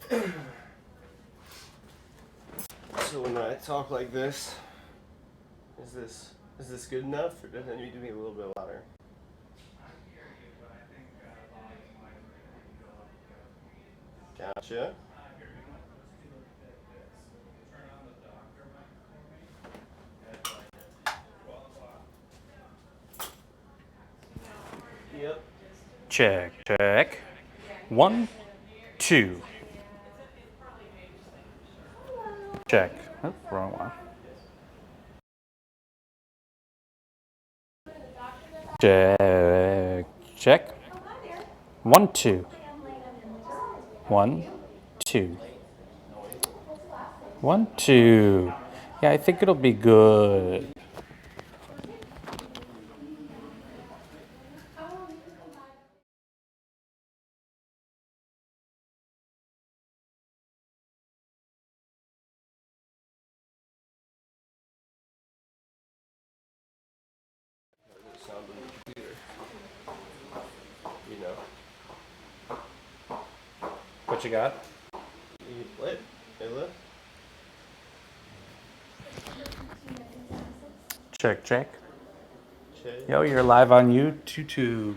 So when I talk like this, is this good enough, or does it need to be a little bit louder? Gotcha. Yep. Check, check. 1, 2. Check. Oh, wrong one. Check, check. 1, 2. 1, 2. 1, 2. Yeah, I think it'll be good. Does it sound on the computer? You know. What you got? What? Ayla? Check, check. Check. Yo, you're live on YouTube.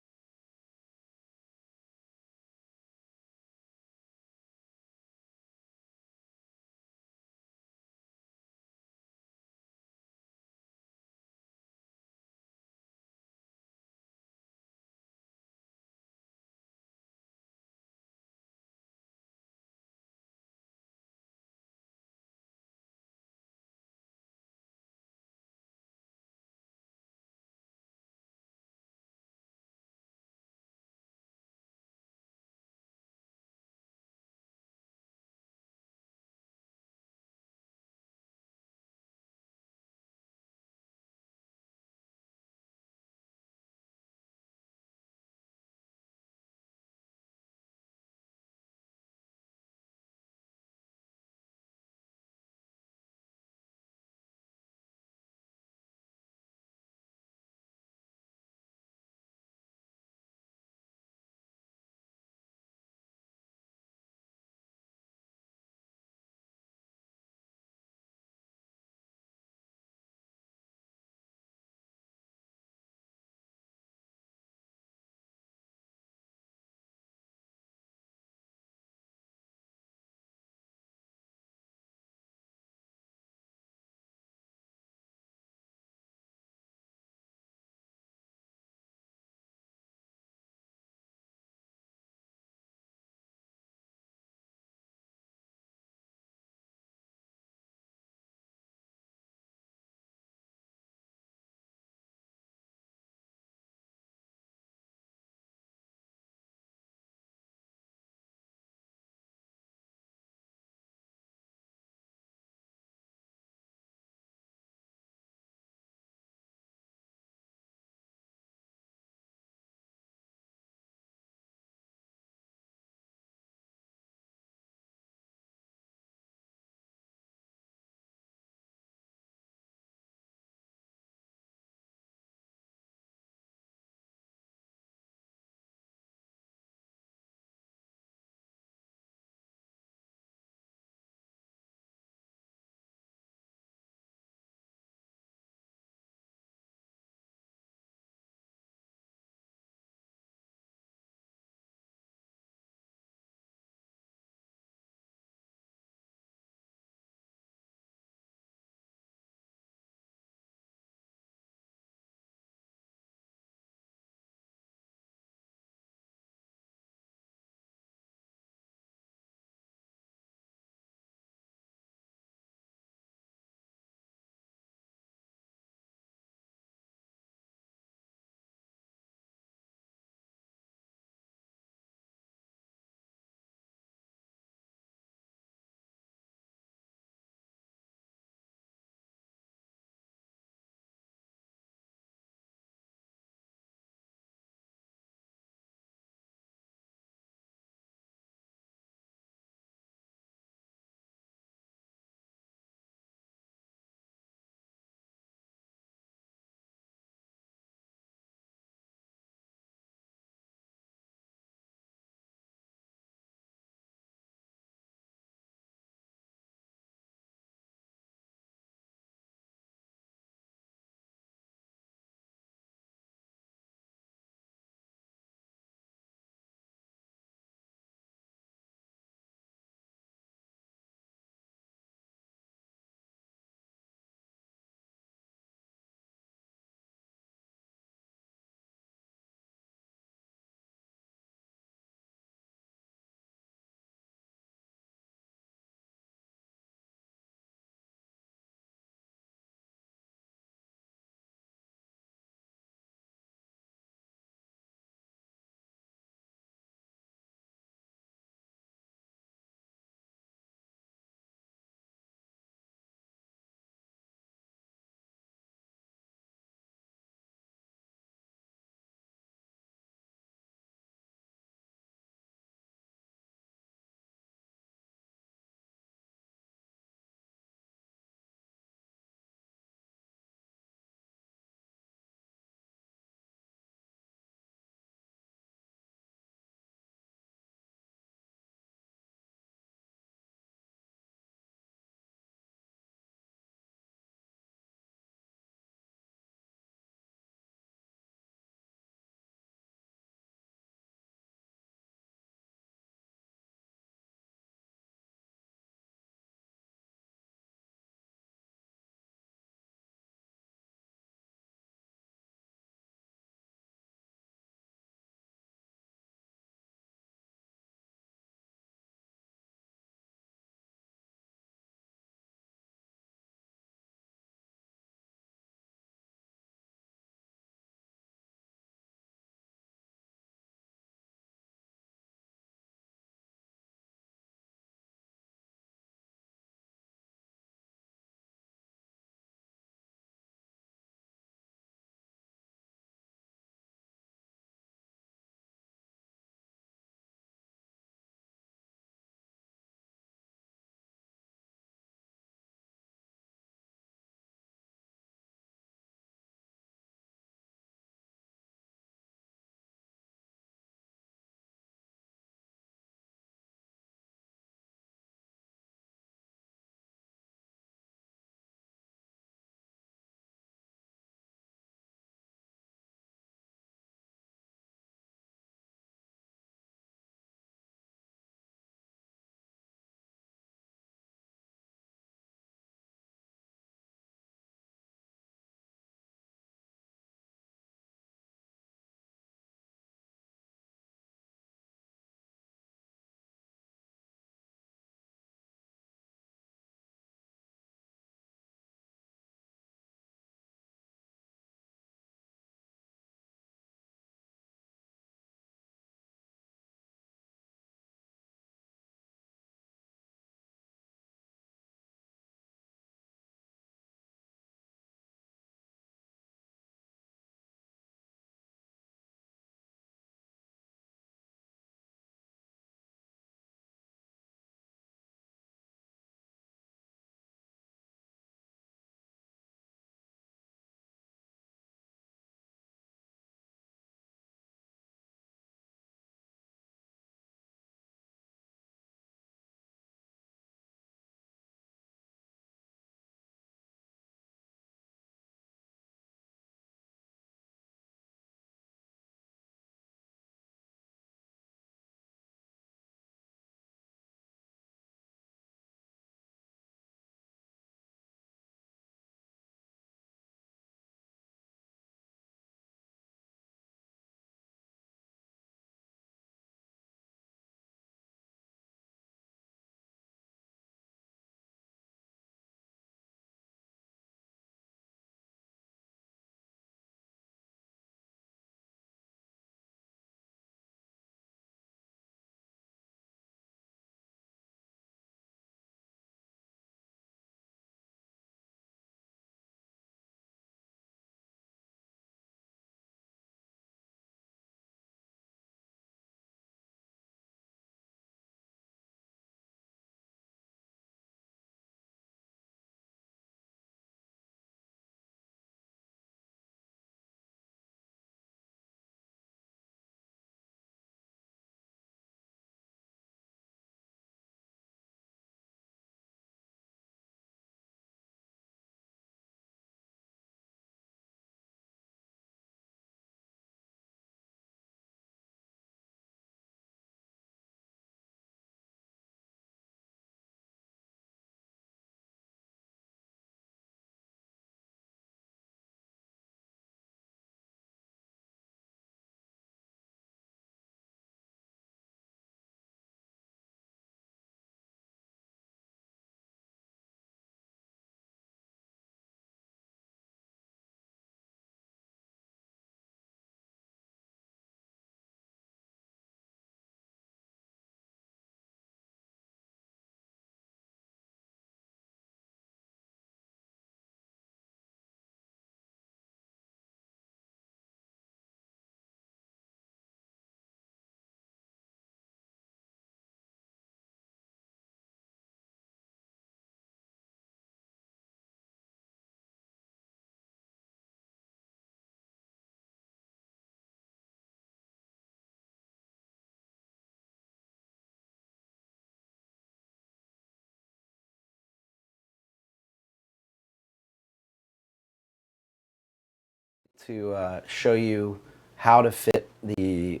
to show you how to fit the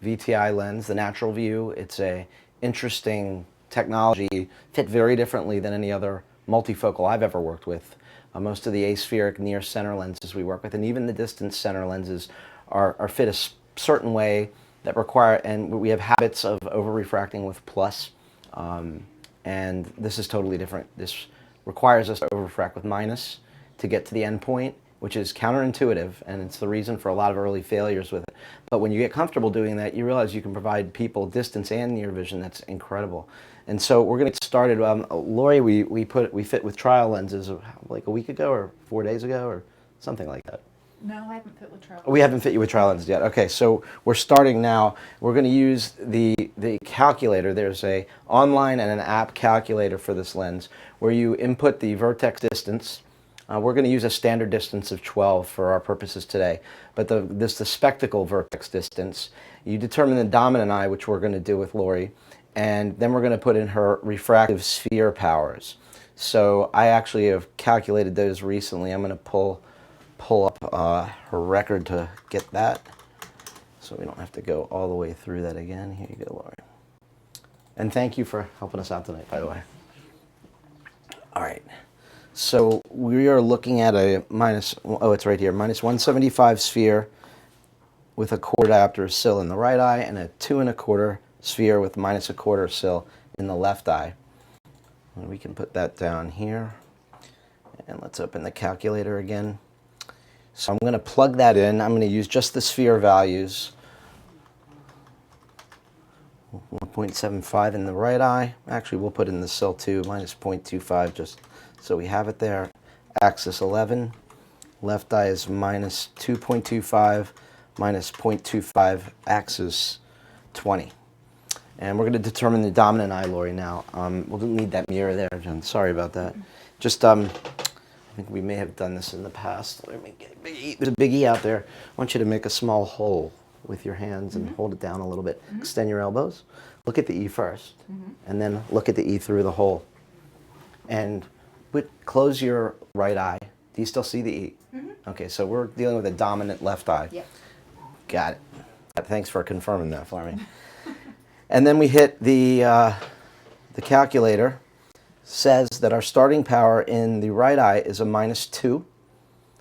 VTI lens, the NaturalVue. It's a interesting technology, fit very differently than any other multifocal I've ever worked with. Most of the aspheric near center lenses we work with, and even the distance center lenses are fit a certain way that require, and we have habits of over refracting with plus, and this is totally different. This requires us to over refract with minus to get to the end point, which is counterintuitive, and it's the reason for a lot of early failures with it. But when you get comfortable doing that, you realize you can provide people distance and near vision. That's incredible. And so we're going to get started. Lori, we fit with trial lenses like a week ago or 4 days ago or something like that. No, I haven't fit with trial. We haven't fit you with trial lenses yet. Okay, so we're starting now. We're going to use the calculator. There's a online and an app calculator for this lens where you input the vertex distance. We're going to use a standard distance of 12 for our purposes today, but the spectacle vertex distance. You determine the dominant eye, which we're going to do with Lori, and then we're going to put in her refractive sphere powers. So I actually have calculated those recently. I'm going to pull up her record to get that, so we don't have to go all the way through that again. Here you go, Lori. And thank you for helping us out tonight, by the way. All right. So we are looking at a it's right here, minus 175 sphere with a quarter diopter sill in the right eye and a 2 1/4 sphere with minus a quarter sill in the left eye. And we can put that down here. And let's open the calculator again. So I'm going to plug that in. I'm going to use just the sphere values. 1.75 in the right eye. Actually, we'll put in the sill too, minus 0.25 just so we have it there. Axis 11. Left eye is minus 2.25, minus 0.25, axis 20. And we're going to determine the dominant eye, Lori, now. We'll need that mirror there, John. Sorry about that. Just, I think we may have done this in the past. Let me get a big E. There's a big E out there. I want you to make a small hole with your hands and hold it down a little bit. Extend your elbows. Look at the E first, and then look at the E through the hole. And close your right eye. Do you still see the E? Okay, so we're dealing with a dominant left eye. Yep. Got it. Thanks for confirming that for me. And then we hit the calculator. Says that our starting power in the right eye is a minus 2.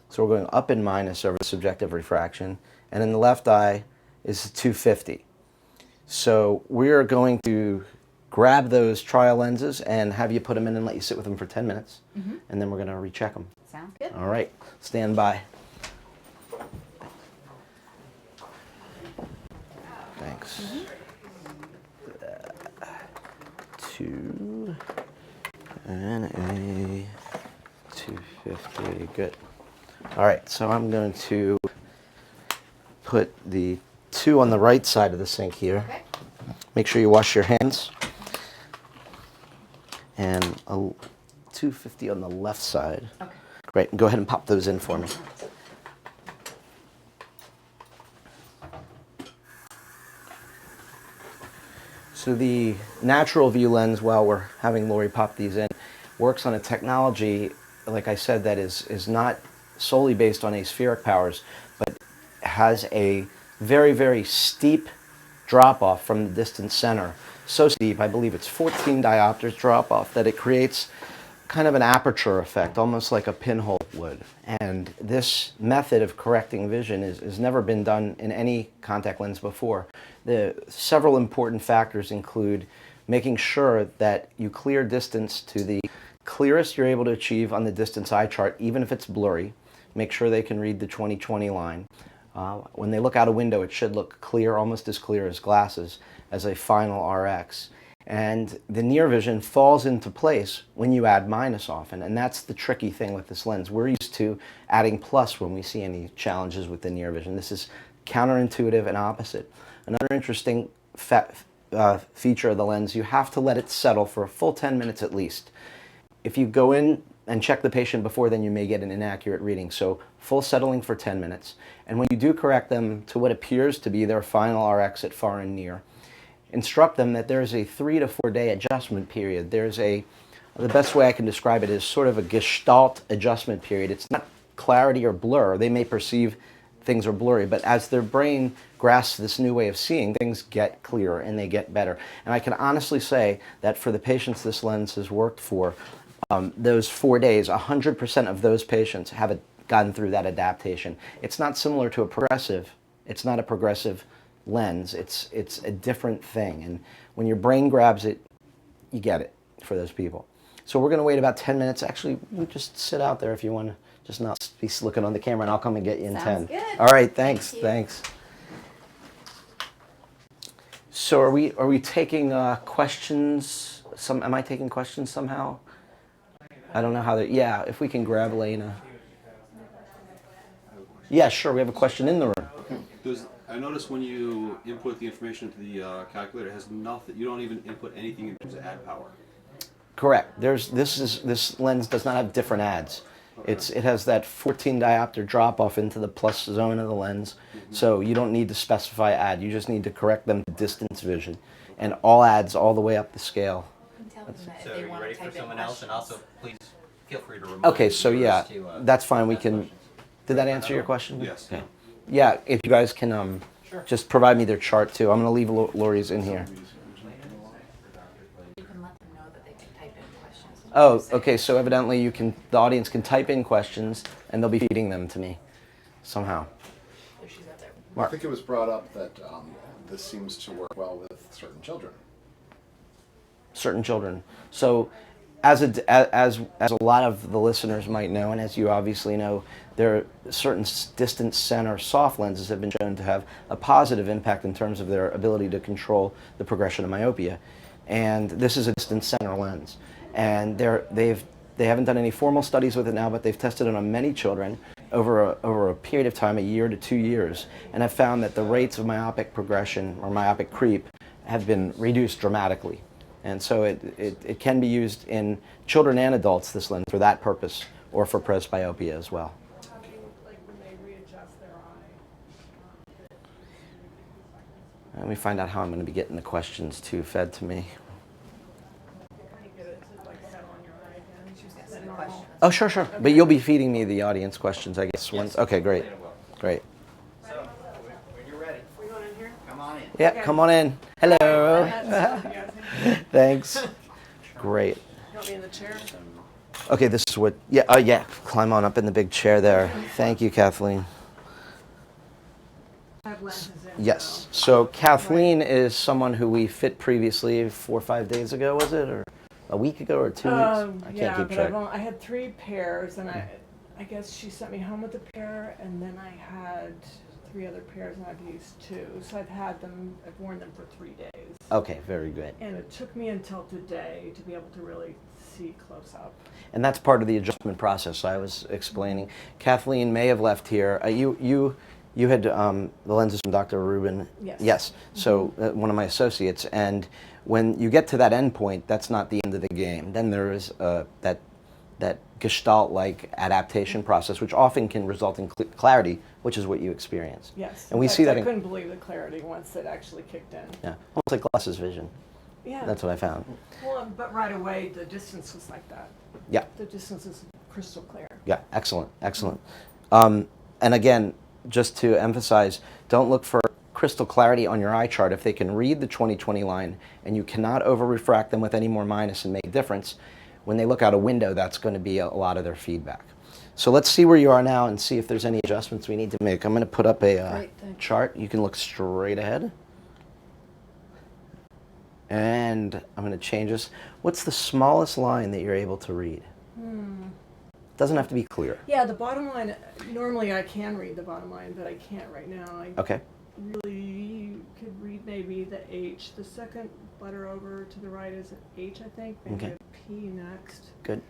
So we're going up in minus over subjective refraction. And in the left eye is 250. So we're going to grab those trial lenses and have you put them in and let you sit with them for 10 minutes. And then we're going to recheck them. Sounds good. All right. Stand by. Thanks. 2 and a 250. Good. All right. So I'm going to put the 2 on the right side of the sink here. Okay. Make sure you wash your hands. And a 250 on the left side. Okay. Great. Go ahead and pop those in for me. So the NaturalVue lens, while we're having Lori pop these in, works on a technology, like I said, that is not solely based on aspheric powers, but has a very, very steep drop-off from the distance center. So steep, I believe it's 14 diopters drop-off, that it creates kind of an aperture effect, almost like a pinhole would. And this method of correcting vision has never been done in any contact lens before. The several important factors include making sure that you clear distance to the clearest you're able to achieve on the distance eye chart, even if it's blurry. Make sure they can read the 20/20 line. When they look out a window, it should look clear, almost as clear as glasses, as a final RX. And the near vision falls into place when you add minus often, and that's the tricky thing with this lens. We're used to adding plus when we see any challenges with the near vision. This is counterintuitive and opposite. Another interesting feature of the lens, you have to let it settle for a full 10 minutes at least. If you go in and check the patient before, then you may get an inaccurate reading. So full settling for 10 minutes. And when you do correct them to what appears to be their final RX at far and near, instruct them that there's a 3 to 4 day adjustment period. The best way I can describe it is sort of a gestalt adjustment period. It's not clarity or blur. They may perceive things are blurry, but as their brain grasps this new way of seeing, things get clearer and they get better. And I can honestly say that for the patients this lens has worked for, those 4 days, 100% of those patients have gotten through that adaptation. It's not similar to a progressive. It's not a progressive lens. It's a different thing. And when your brain grabs it, you get it for those people. So we're going to wait about 10 minutes. Actually, you just sit out there if you want to just not be looking on the camera, and I'll come and get you in 10. Sounds good. All right, thanks. Thanks. So are we taking questions? Am I taking questions somehow? I don't know how they. Yeah, if we can grab Elena. Yeah, sure. We have a question in the room. I noticed when you input the information into the calculator, it has nothing. You don't even input anything in terms of add power. Correct. This lens does not have different adds. Okay. It has that 14 diopter drop off into the plus zone of the lens, so you don't need to specify add. You just need to correct them to distance vision, and all adds all the way up the scale. Tell them that if So they are you want ready to for type in someone else? And also, please feel free to remove. Okay, so yeah, viewers to, that's fine. We ask can. questions. Did that answer your question? Yes. Okay. Yeah, if you guys can just provide me their chart too. I'm going to leave Lori's in here. You can let them know that they can type in questions. Oh, okay. So evidently the audience can type in questions and they'll be feeding them to me somehow. There she's up there. I think it was brought up that this seems to work well with certain children. Certain children. So as a lot of the listeners might know, and as you obviously know, there are certain distance center soft lenses have been shown to have a positive impact in terms of their ability to control the progression of myopia. And this is a distance center lens. And they haven't done any formal studies with it now, but they've tested it on many children over a period of time, a year to 2 years, and have found that the rates of myopic progression or myopic creep have been reduced dramatically. And so it can be used in children and adults, this lens, for that purpose, or for presbyopia as well. Like when they readjust their eye. Let me find out how I'm going to be getting the questions too fed to me. You get it to like set on your eye again. She's got Is that some normal? questions. Oh, sure, sure. But you'll be feeding me the audience questions, I guess. Once. Okay, great. Great. So, when you're ready, We going in here? come on in. Yeah, come on in. Hello. That's- you guys- Thanks. Great. You want me in the chair? Okay, this is what, yeah, climb on up in the big chair there. Thank you, Kathleen. I have lenses in. Yes, so Kathleen is someone who we fit previously 4 or 5 days ago, was it? Or a week ago or 2 weeks? I can't Yeah, keep but track. I had 3 pairs, and I guess she sent me home with a pair, and then I had 3 other pairs, and I've used 2. So I've worn them for 3 days. Okay, very good. And it took me until today to be able to really see close up. And that's part of the adjustment process I was explaining. Kathleen may have left here. You had the lenses from Dr. Rubin. Yes. Yes. So one of my associates. And when you get to that end point, that's not the end of the game. Then there is that gestalt-like adaptation process, which often can result in clarity, which is what you experience. Yes. And we In see fact, that I in, couldn't believe the clarity once it actually kicked in. yeah, almost like glasses vision. Yeah. That's what I found. Well, but right away, the distance was like that. Yeah. The distance is crystal clear. Yeah, excellent, excellent. And again, just to emphasize, don't look for crystal clarity on your eye chart. If they can read the 20/20 line and you cannot over-refract them with any more minus and make a difference, when they look out a window, that's going to be a lot of their feedback. So let's see where you are now and see if there's any adjustments we need to make. I'm going to put up a Great, thanks. chart. You can look straight ahead. And I'm going to change this. What's the smallest line that you're able to read? Doesn't have to be clear. Yeah, the bottom line, normally I can read the bottom line, but I can't right now. I Okay. really could read maybe the H. The second letter over to the right is an H, I think. Maybe Okay. a P next. Good.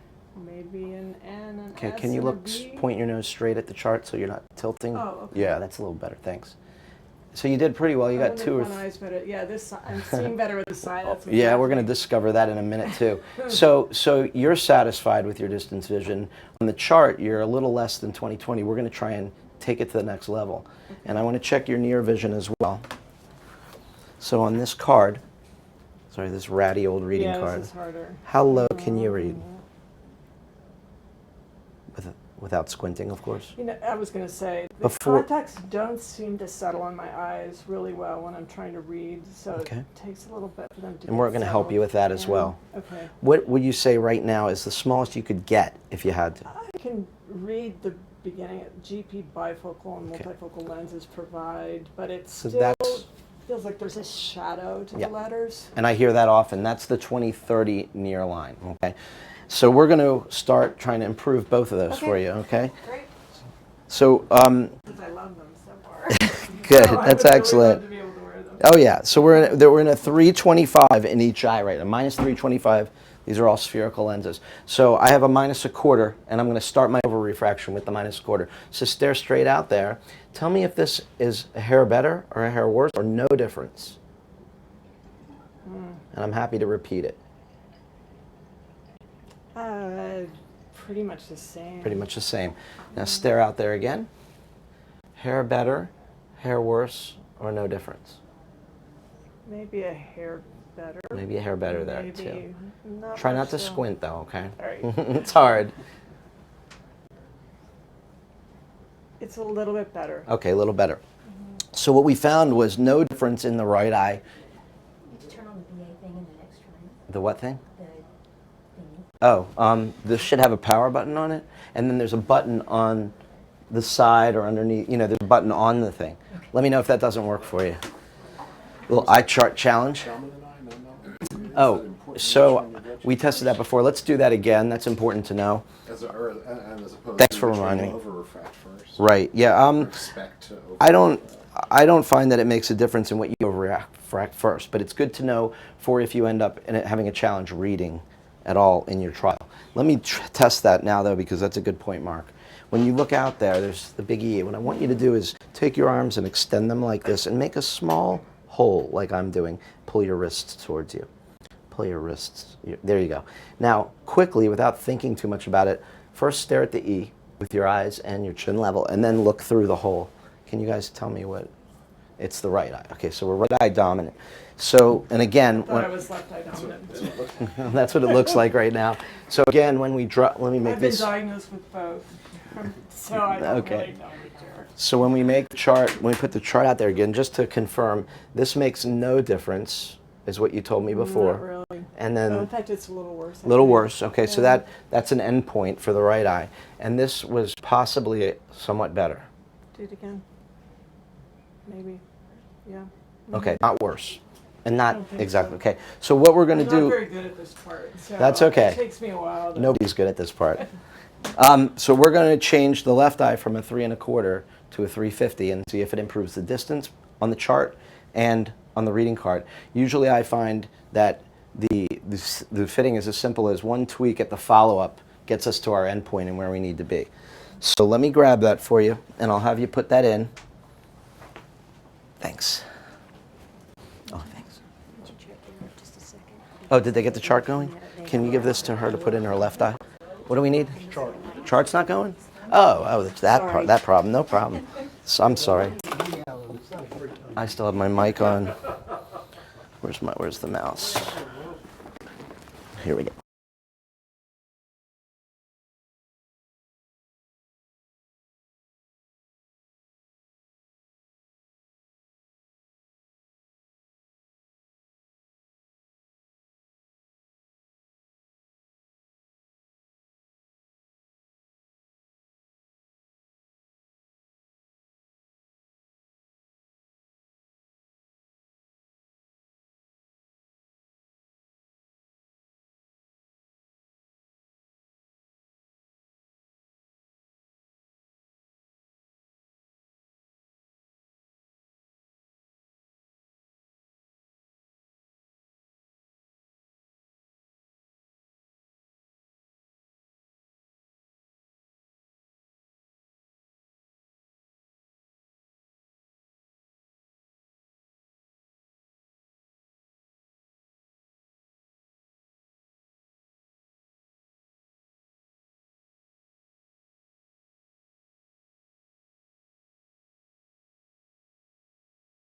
Maybe an N, an Okay, S, can you and a look, B. point your nose straight at the chart so you're not tilting? Oh, okay. Yeah, that's a little better, thanks. So you did pretty well, you I got wonder 2 or if one eye's better. Yeah, I'm seeing better with the side. That's what's yeah, we're going to happening. discover that in a minute too. So you're satisfied with your distance vision. On the chart, you're a little less than 20/20. We're going to try and take it to the next level. And I want to check your near vision as well. So on this card, sorry, this ratty old reading Yeah, card, this is harder. how low can you read? without squinting, of course. You know, I was going to say, the Before- contacts don't seem to settle on my eyes really well when I'm trying to read, so Okay. it takes a little bit for them to And we're going to help you with that as well. Okay. What would you say right now is the smallest you could get if you had to? I can read the beginning. GP bifocal and Okay. multifocal lenses provide, but it So still that's- feels like there's a shadow to Yeah. the letters. And I hear that often. That's the 20/30 near line, okay? So we're going to start trying to improve both of those for Okay. you, okay? Great. So, Because I love them so far. good. So I That's would really excellent. love to be able to wear them. Oh yeah, so we're in a 325 in each eye right now, minus 325. These are all spherical lenses. So I have a minus a quarter, and I'm going to start my over refraction with the minus a quarter. So stare straight out there. Tell me if this is a hair better or a hair worse or no difference. And I'm happy to repeat it. Pretty much the same. Pretty much the same. Now stare out there again. Hair better, hair worse, or no difference. Maybe a hair better. Maybe a hair better there Maybe too. not Try not much to so. squint though, okay? All right. It's hard. It's a little bit better. Okay, a little better. So what we found was no difference in the right eye. Did you turn on the VA thing in the next room? The what thing? The thingy? Oh, this should have a power button on it, and then there's a button on the side or underneath. You know, there's a button on the thing. Okay. Let me know if that doesn't work for you. Little eye chart challenge. Oh, so we tested that before. Let's do that again. That's important to know. As opposed Thanks to for which one reminding you me. over refract first. Right. Yeah. Or expect to over I don't find that it makes a difference in what you overreact first, but it's good to know for if you end up having a challenge reading at all in your trial. Let me test that now, though, because that's a good point, Mark. When you look out there, there's the big E. What I want you to do is take your arms and extend them like this and make a small hole like I'm doing. Pull your wrists towards you. Pull your wrists. There you go. Now, quickly, without thinking too much about it, first stare at the E with your eyes and your chin level, and then look through the hole. Can you guys tell me what? It's the right eye. Okay, so we're right eye dominant. So, and again, I thought I was left eye dominant. that's what it looks like right now. So again, when we drop, let me make I've been this. diagnosed with both, so I don't Okay. really know the care. So when we make the chart, when we put the chart out there again, just to confirm, this makes no difference, is what you told me before. Not really. And Oh, in then fact, it's a little worse. a little I think. worse. Okay, so Yeah. that's an end point for the right eye. And this was possibly somewhat better. Do it again. Maybe. Yeah. Okay, not worse. And I not don't think exactly. so. Okay, so what we're going to I'm not do. very good at this part. So That's okay. It takes me a while. To, Nobody's good at this part. So we're going to change the left eye from a 3 1/4 to a 350 and see if it improves the distance on the chart and on the reading card. Usually I find that the fitting is as simple as one tweak at the follow-up gets us to our end point and where we need to be. So let me grab that for you, and I'll have you put that in. Thanks. Oh, thanks. Did you check in just a second? Oh, did they get the chart going? Can you give this to her to put in her left eye? What do we need? Chart. Chart's not going? Oh, it's that part, that problem. No problem. So, I'm sorry. I still have my mic on. Where's the mouse? Here we go.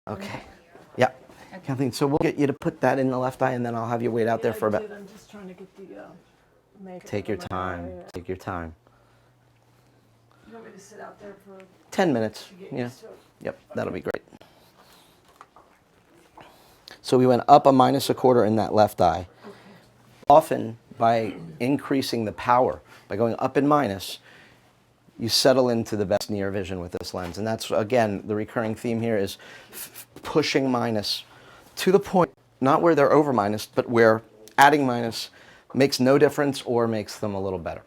Okay. Yeah. Kathleen, so we'll get you to put that in the left eye, and then I'll have you wait out there for about. I'm just trying to get the makeup. Take your on my time. eye. Take your time. you want me to sit out there for 10 minutes. to get Yeah. used to it? Yep, that'll be great. So we went up a -1/4 in that left eye. Okay. Often, by increasing the power, by going up in minus, you settle into the best near vision with this lens. And that's, again, the recurring theme here is pushing minus to the point, not where they're over minus, but where adding minus makes no difference or makes them a little better.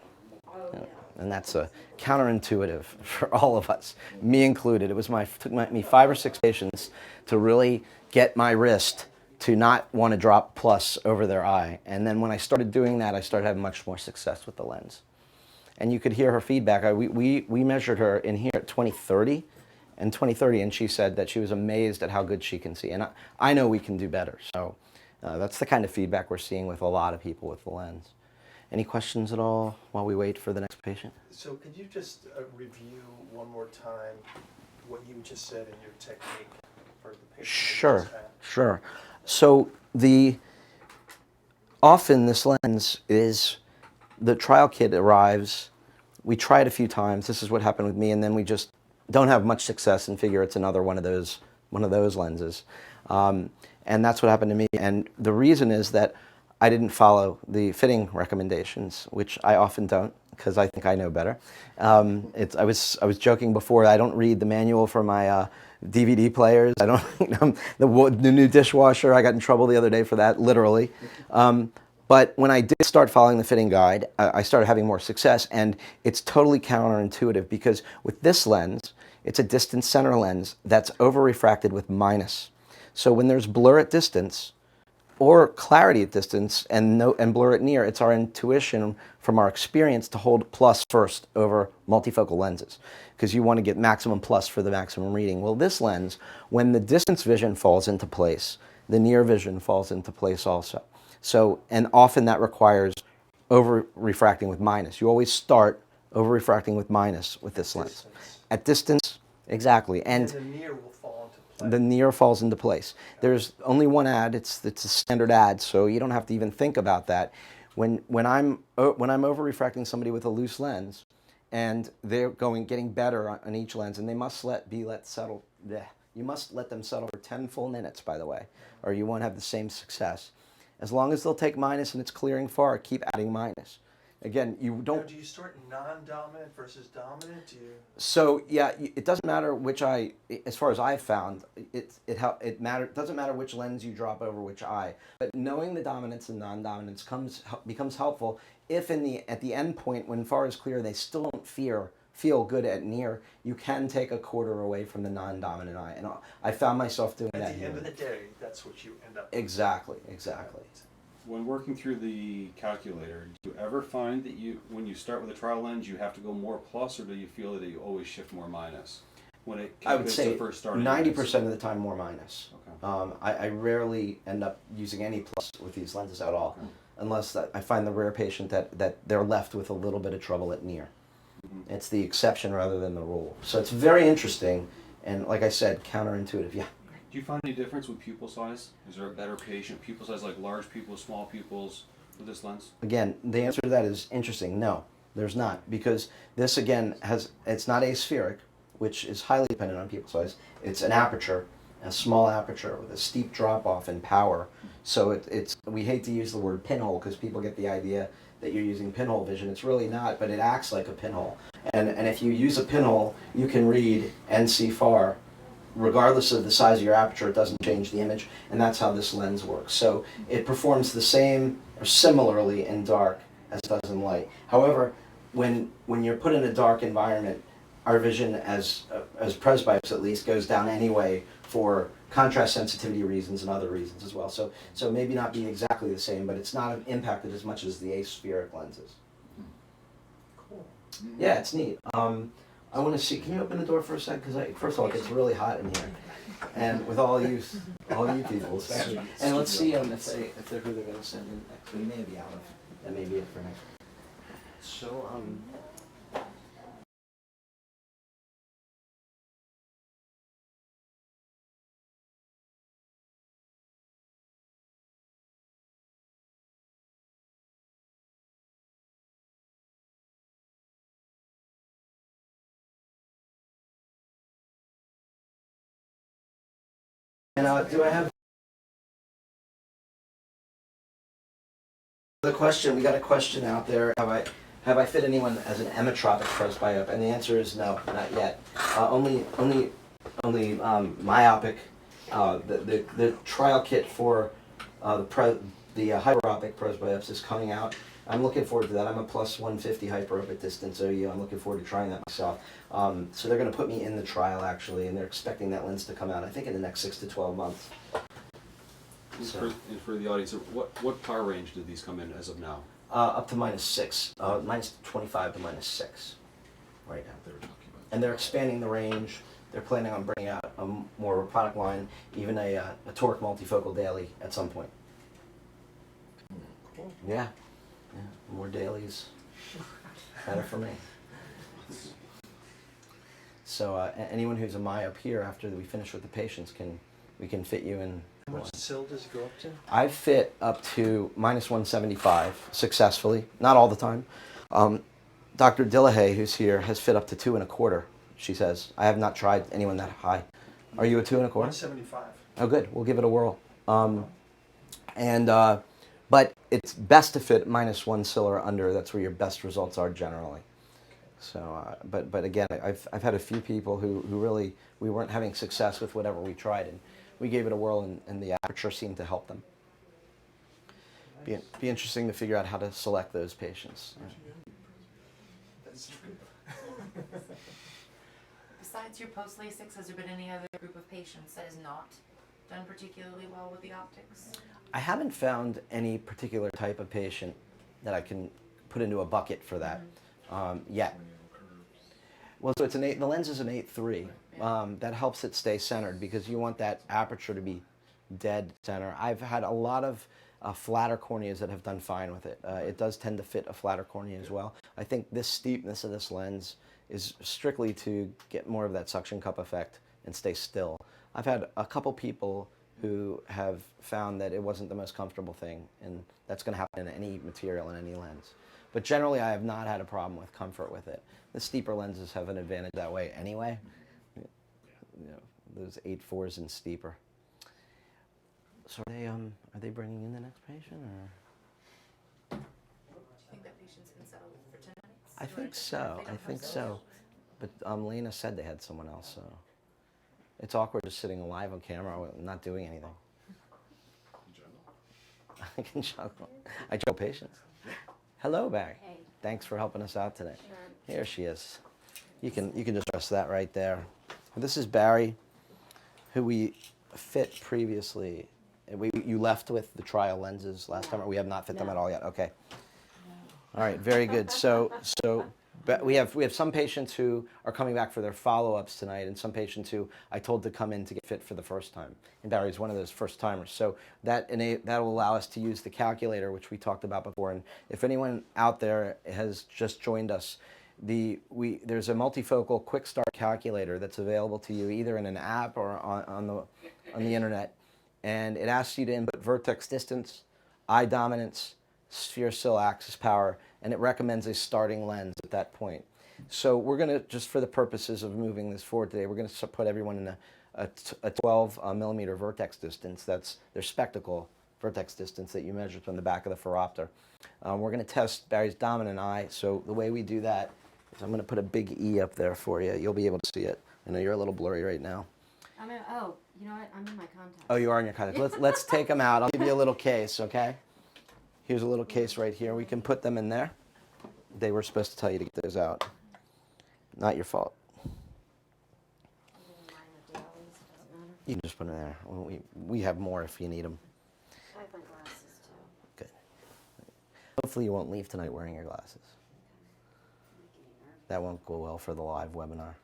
Yeah. And that's counterintuitive for all of us, me included. It took me 5 or 6 patients to really get my wrist to not want to drop plus over their eye. And then when I started doing that, I started having much more success with the lens. And you could hear her feedback. We measured her in here at 20/30 and 20/30, and she said that she was amazed at how good she can see. And I know we can do better. So that's the kind of feedback we're seeing with a lot of people with the lens. Any questions at all while we wait for the next patient? So could you just review one more time what you just said in your technique for the patient? Sure, sure. So often this lens is, the trial kit arrives, we try it a few times, this is what happened with me, and then we just don't have much success and figure it's another one of those lenses. And that's what happened to me. And the reason is that I didn't follow the fitting recommendations, which I often don't, because I think I know better. I was joking before, I don't read the manual for my DVD players. I don't, the new dishwasher, I got in trouble the other day for that, literally. But when I did start following the fitting guide, I started having more success, and it's totally counterintuitive because with this lens, it's a distance center lens that's over-refracted with minus. So when there's blur at distance, or clarity at distance and blur at near, it's our intuition from our experience to hold plus first over multifocal lenses, because you want to get maximum plus for the maximum reading. Well, this lens, when the distance vision falls into place, the near vision falls into place also. So, and often that requires over refracting with minus. You always start over refracting with minus with this lens. At distance, exactly. And the near will fall into place. The near falls into place. There's only one ad. It's a standard ad, so you don't have to even think about that. When I'm over refracting somebody with a loose lens, and they're getting better on each lens, and they must settle. You must let them settle for 10 full minutes, by the way, or you won't have the same success. As long as they'll take minus and it's clearing far, keep adding minus. Again, you don't. Now, do you start non-dominant versus dominant? Do you? So yeah, it doesn't matter which eye. As far as I've found, it doesn't matter which lens you drop over which eye. But knowing the dominance and non-dominance becomes helpful if at the end point when far is clear, they still don't feel good at near. You can take a quarter away from the non-dominant eye, and I found myself doing that. At the end of the day, that's what you end up with. Exactly. When working through the calculator, do you ever find that when you start with a trial lens, you have to go more plus, or do you feel that you always shift more minus? When it I would say first starting 90% of the time more minus. Okay. I rarely end up using any plus with these lenses at all, unless I find the rare patient that they're left with a little bit of trouble at near. Mm-hmm. It's the exception rather than the rule. So it's very interesting, and like I said, counterintuitive. Yeah. Do you find any difference with pupil size? Is there a better patient pupil size, like large pupils, small pupils, with this lens? Again, the answer to that is interesting. No, there's not, because this again it's not aspheric, which is highly dependent on pupil size. It's an aperture, a small aperture with a steep drop off in power. So we hate to use the word pinhole because people get the idea that you're using pinhole vision. It's really not, but it acts like a pinhole. And if you use a pinhole, you can read and see far. Regardless of the size of your aperture, it doesn't change the image, and that's how this lens works. So it performs the same or similarly in dark as it does in light. However, when you're put in a dark environment, our vision, as presbyopes at least, goes down anyway for contrast sensitivity reasons and other reasons as well. So maybe not be exactly the same, but it's not impacted as much as the aspheric lenses. Cool. Yeah, it's neat. I want to see. Can you open the door for a sec? Because first of all, it gets really hot in here, and with all you people, especially. And let's see if they're who they're going to send in next. We may be out of. That may be it for next. So And do I have the question? We got a question out there. Have I fit anyone as an emmetropic presbyope? And the answer is no, not yet. Only myopic. The trial kit for the hyperopic presbyopes is coming out. I'm looking forward to that. I'm a plus 150 hyperopic distance OU. I'm looking forward to trying that myself. So they're going to put me in the trial actually, and they're expecting that lens to come out, I think, in the next 6 to 12 months. And for the audience, what power range did these come in as of now? Up to -6, -25 to -6 right now. And they're expanding the range. They're planning on bringing out a more product line, even a toric multifocal daily at some point. Cool. Yeah, more dailies, better for me. So anyone who's a myop here, after we finish with the patients, we can fit you in. How much sill does it go up to? I've fit up to -175 successfully, not all the time. Dr. Dillehay, who's here, has fit up to 2 1/4. She says. I have not tried anyone that high. Are you a 2 1/4? 175. Oh, good. We'll give it a whirl. But it's best to fit -1 sill or under. That's where your best results are generally. So, but again, I've had a few people who really, we weren't having success with whatever we tried, and we gave it a whirl, and the aperture seemed to help them. Be interesting to figure out how to select those patients. That's true. Besides your post LASIK, has there been any other group of patients that has not done particularly well with the optics? I haven't found any particular type of patient that I can put into a bucket for that yet. Well, so the lens is an 8.3. That helps it stay centered because you want that aperture to be dead center. I've had a lot of flatter corneas that have done fine with it. It does tend to fit a flatter cornea as well. I think this steepness of this lens is strictly to get more of that suction cup effect and stay still. I've had a couple people who have found that it wasn't the most comfortable thing, and that's going to happen in any material, in any lens. But generally, I have not had a problem with comfort with it. The steeper lenses have an advantage that way anyway. You know, those 8.4s and steeper. So are they bringing in the next patient, or? Do you think that patient's been settled for 10 minutes? I think so. I think so. But Lena said they had someone else, so it's awkward just sitting live on camera not doing anything. I can juggle. I juggle patients. Hello, Barry. Hey. Thanks for helping us out today. Sure. Here she is. You can just press that right there. This is Barry, who we fit previously. You left with the trial lenses last time, or we have not fit them at all yet? Okay. All right, very good. So we have some patients who are coming back for their follow-ups tonight, and some patients who I told to come in to get fit for the first time. And Barry's one of those first timers. So that will allow us to use the calculator, which we talked about before. And if anyone out there has just joined us, there's a multifocal quick start calculator that's available to you either in an app or on the internet. And it asks you to input vertex distance, eye dominance, sphere sill axis power, and it recommends a starting lens at that point. So we're going to, just for the purposes of moving this forward today, we're going to put everyone in a 12 millimeter vertex distance. That's their spectacle vertex distance that you measure from the back of the phoropter. We're going to test Barry's dominant eye. So the way we do that is I'm going to put a big E up there for you. You'll be able to see it. I know you're a little blurry right now. You know what? I'm in my contacts. Oh, you are in your contacts. Let's take them out. I'll give you a little case, okay? Here's a little case right here. We can put them in there. They were supposed to tell you to get those out. Not your fault. You can just put them there. We have more if you need them. I have my glasses too. Good. Hopefully you won't leave tonight wearing your glasses. That won't go well for the live webinar.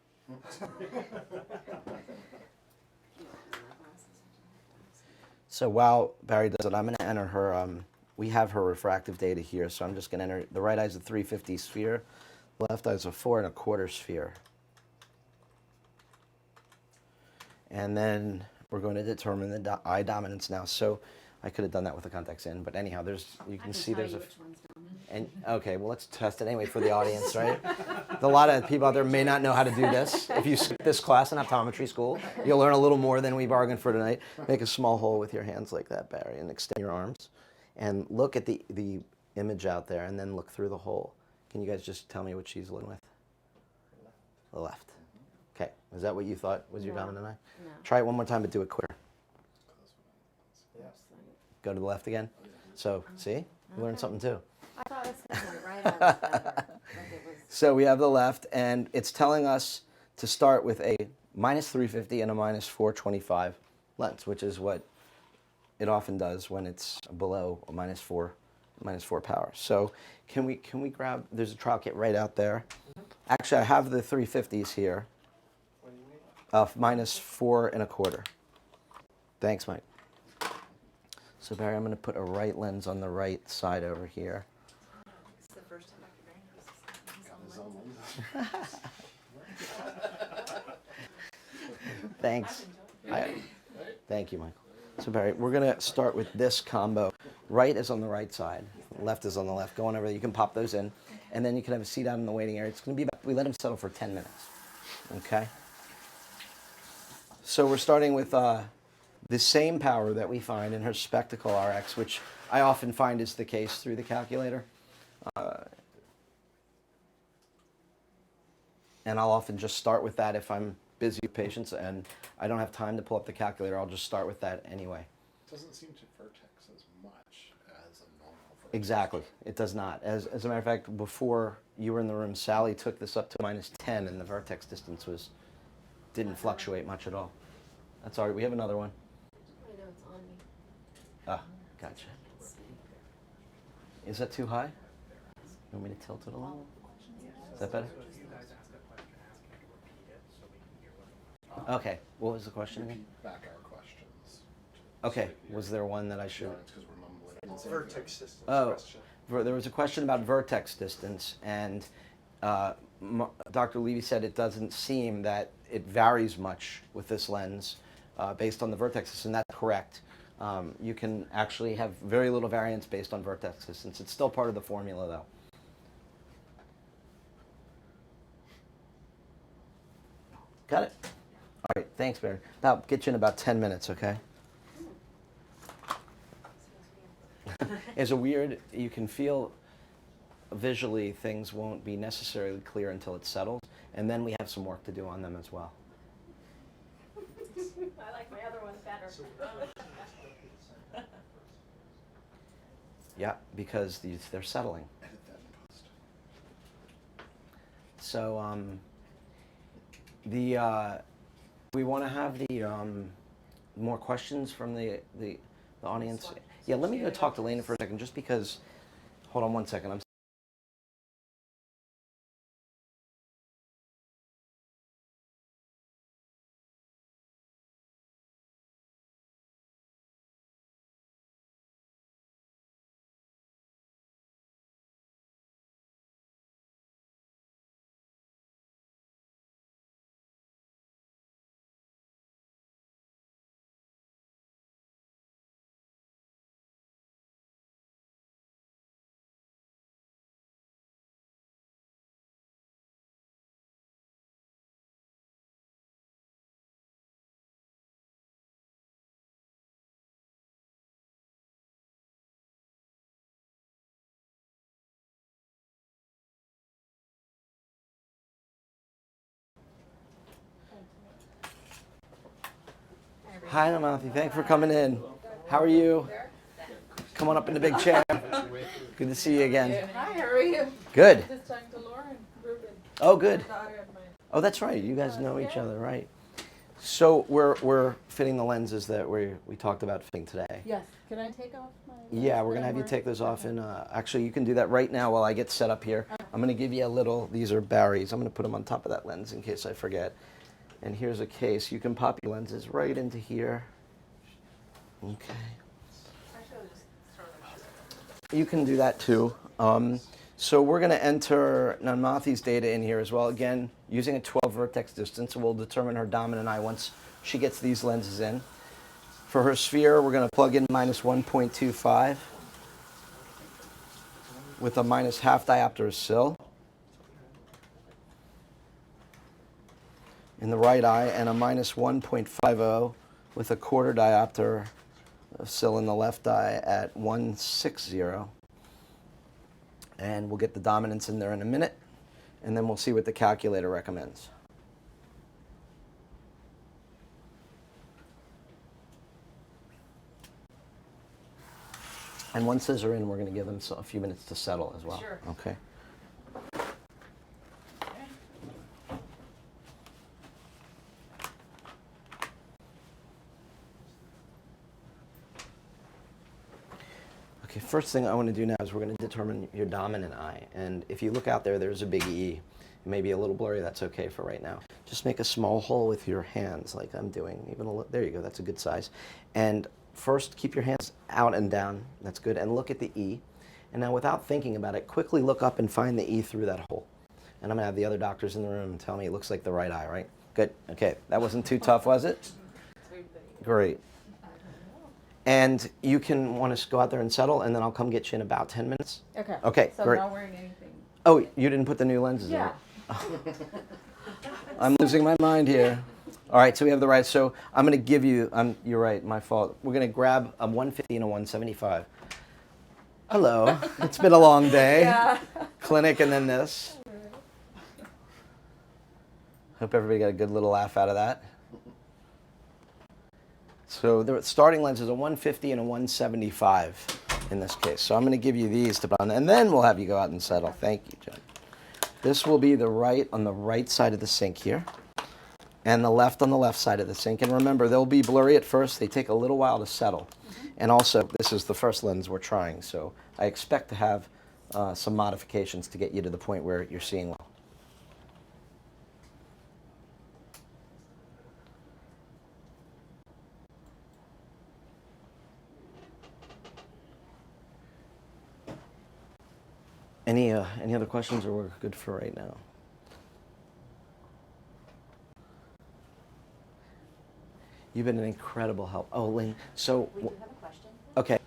So while Barry does it, I'm going to enter her, we have her refractive data here, so I'm just going to enter, the right eye's a 350 sphere, the left eye's a 4 1/4 sphere. And then we're going to determine the eye dominance now. So I could have done that with the contacts in, but anyhow, you can see there's which one's dominant. and okay, well, let's test it anyway for the audience, right? A lot of people out there may not know how to do this. If you skip this class in optometry school, you'll learn a little more than we bargained for tonight. Make a small hole with your hands like that, Barry, and extend your arms. And look at the image out there, and then look through the hole. Can you guys just tell me what she's looking with? The left. Okay, is that what you thought was your dominant eye? No. Try it one more time, but do it quicker. Yeah. Go to the left again. So, see? You learned something too. I thought it said like right on the better. Like it was. So we have the left, and it's telling us to start with a -350 and a -425 lens, which is what it often does when it's below a -4 power. So can we grab? There's a trial kit right out there. Actually, I have the 350s here. What do you need? -4 1/4. Thanks, Mike. So Barry, I'm going to put a right lens on the right side over here. This is the first time Dr. Barry uses Got his own lens. Thanks. Thank you, Michael. So Barry, we're going to start with this combo. Right is on the right side, left is on the left. Going over there, you can pop those in, and then you can have a seat out in the waiting area. It's going to be about, we let them settle for 10 minutes, okay? So we're starting with the same power that we find in her Spectacle RX, which I often find is the case through the calculator. And I'll often just start with that if I'm busy with patients and I don't have time to pull up the calculator. I'll just start with that anyway. Doesn't seem to vertex as much as a normal vertex. Exactly. It does not. As a matter of fact, before you were in the room, Sally took this up to -10 and the vertex distance didn't fluctuate much at all. That's all right. We have another one. I know it's on me. Ah, gotcha. Is that too high? You want me to tilt it a little? Is that better? Okay. What was the question again? Repeat back our questions. Okay. Was there one that I should? No, it's because we're mumbling. Vertex distance Oh, question. there was a question about vertex distance, and Dr. Levy said it doesn't seem that it varies much with this lens based on the vertex distance, and that's correct. You can actually have very little variance based on vertex distance. It's still part of the formula, though. Got it? All right, thanks, Barry. I'll get you in about 10 minutes, okay? It's a weird, you can feel visually things won't be necessarily clear until it's settled, and then we have some work to do on them as well. I like my other one better. Yeah, because they're settling. Edit that in post. So we want to have the more questions from the audience. Yeah, let me go talk to Lena for a second, just because. Hold on one second. Hi, Namathy. Thanks for coming in. How are you? Come on up in the big chair. Good to see you again. Hi, how are you? Good. Just talking to Lauren Rubin. Oh, good. Daughter of mine. Oh, that's right. You guys know each other, right? So we're fitting the lenses that we talked about fitting today. Yes. Can I take off my? Yeah, we're gonna have you take those off, and actually, you can do that right now while I get set up here. I'm gonna give you a little. These are Barry's. I'm gonna put them on top of that lens in case I forget. And here's a case. You can pop your lenses right into here. Okay. You can do that too. So we're going to enter Namathi's data in here as well. Again, using a 12 vertex distance, we'll determine her dominant eye once she gets these lenses in. For her sphere, we're going to plug in minus 1.25 with a minus half diopter of SIL in the right eye and a minus 1.50 with a quarter diopter of SIL in the left eye at 160. And we'll get the dominance in there in a minute, and then we'll see what the calculator recommends. And once those are in, we're going to give them a few minutes to settle as well. Sure. Okay. Okay, first thing I want to do now is we're going to determine your dominant eye. And if you look out there, there's a big E. It may be a little blurry. That's okay for right now. Just make a small hole with your hands like I'm doing. Even a there you go. That's a good size. And first, keep your hands out and down. That's good. And look at the E. And now, without thinking about it, quickly look up and find the E through that hole. And I'm going to have the other doctors in the room tell me it looks like the right eye, right? Good. Okay. That wasn't too tough, was it? Great. And you can want to go out there and settle, and then I'll come get you in about 10 minutes. Okay. Okay, So great. I'm not wearing anything. Oh, you didn't put the new lenses in? Yeah. I'm losing my mind here. All right, so we have the right. So I'm going to give you, you're right, my fault. We're going to grab a 150 and a 175. Hello. It's been a long day. Yeah. Clinic and then this. Hope everybody got a good little laugh out of that. So the starting lens is a 150 and a 175 in this case. So I'm going to give you these to put on, and then we'll have you go out and settle. Thank you, Jen. This will be the right on the right side of the sink here, and the left on the left side of the sink. And remember, they'll be blurry at first. They take a little while to settle. And also, this is the first lens we're trying, so I expect to have some modifications to get you to the point where you're seeing well. Any other questions, or we're good for right now? You've been an incredible help. Oh, Lynn, so... We do have a question. Okay,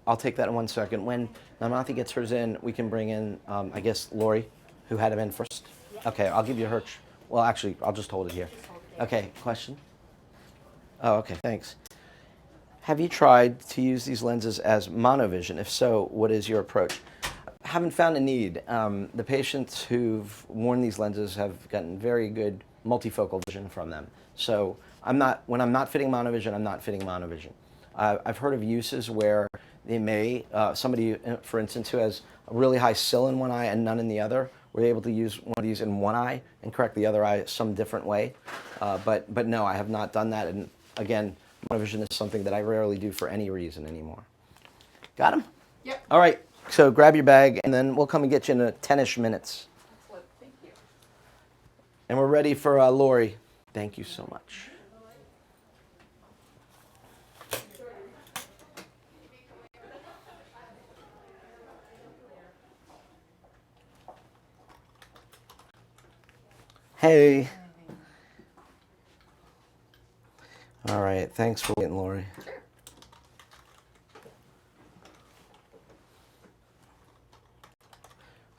I'll take that in 1 second. When Namathi gets hers in, we can bring in, I guess, Lori, who had him in first. Yeah. Okay, I'll give you her... Well, actually, I'll just hold it here. Okay, question? Oh, okay, thanks. Have you tried to use these lenses as monovision? If so, what is your approach? Haven't found a need. The patients who've worn these lenses have gotten very good multifocal vision from them. So when I'm not fitting monovision, I'm not fitting monovision. I've heard of uses where they may, somebody, for instance, who has a really high SIL in one eye and none in the other, we're able to use one of these in one eye and correct the other eye some different way. But no, I have not done that. And again, monovision is something that I rarely do for any reason anymore. Got him? Yep. All right. So grab your bag, and then we'll come and get you in 10-ish minutes. Excellent. Thank you. And we're ready for Lori. Thank you so much. Hey. All right. Thanks for waiting, Lori. Sure.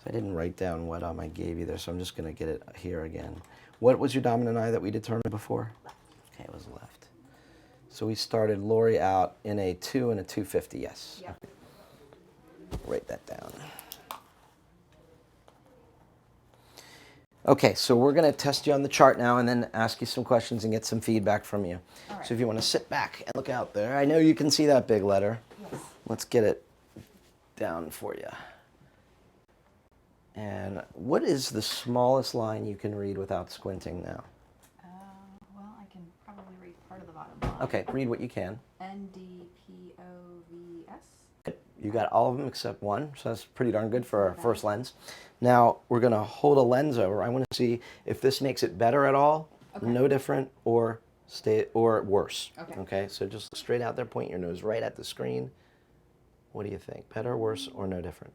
I didn't write down what I gave you there, so I'm just going to get it here again. What was your dominant eye that we determined before? Okay, it was left. So we started Lori out in a 2 and a 250, yes. Yep. Write that down. Okay, so we're going to test you on the chart now and then ask you some questions and get some feedback from you. All right. So if you want to sit back and look out there, I know you can see that big letter. Yes. Let's get it down for you. And what is the smallest line you can read without squinting now? Well, I can probably read part of the bottom line. Okay, read what you can. NDPOVS. You got all of them except one, so that's pretty darn good for our first lens. Now, we're going to hold a lens over. I want to see if this makes it better at all, Okay. no different, or worse. Okay. Okay, so just look straight out there, point your nose right at the screen. What do you think? Better, worse, or no different?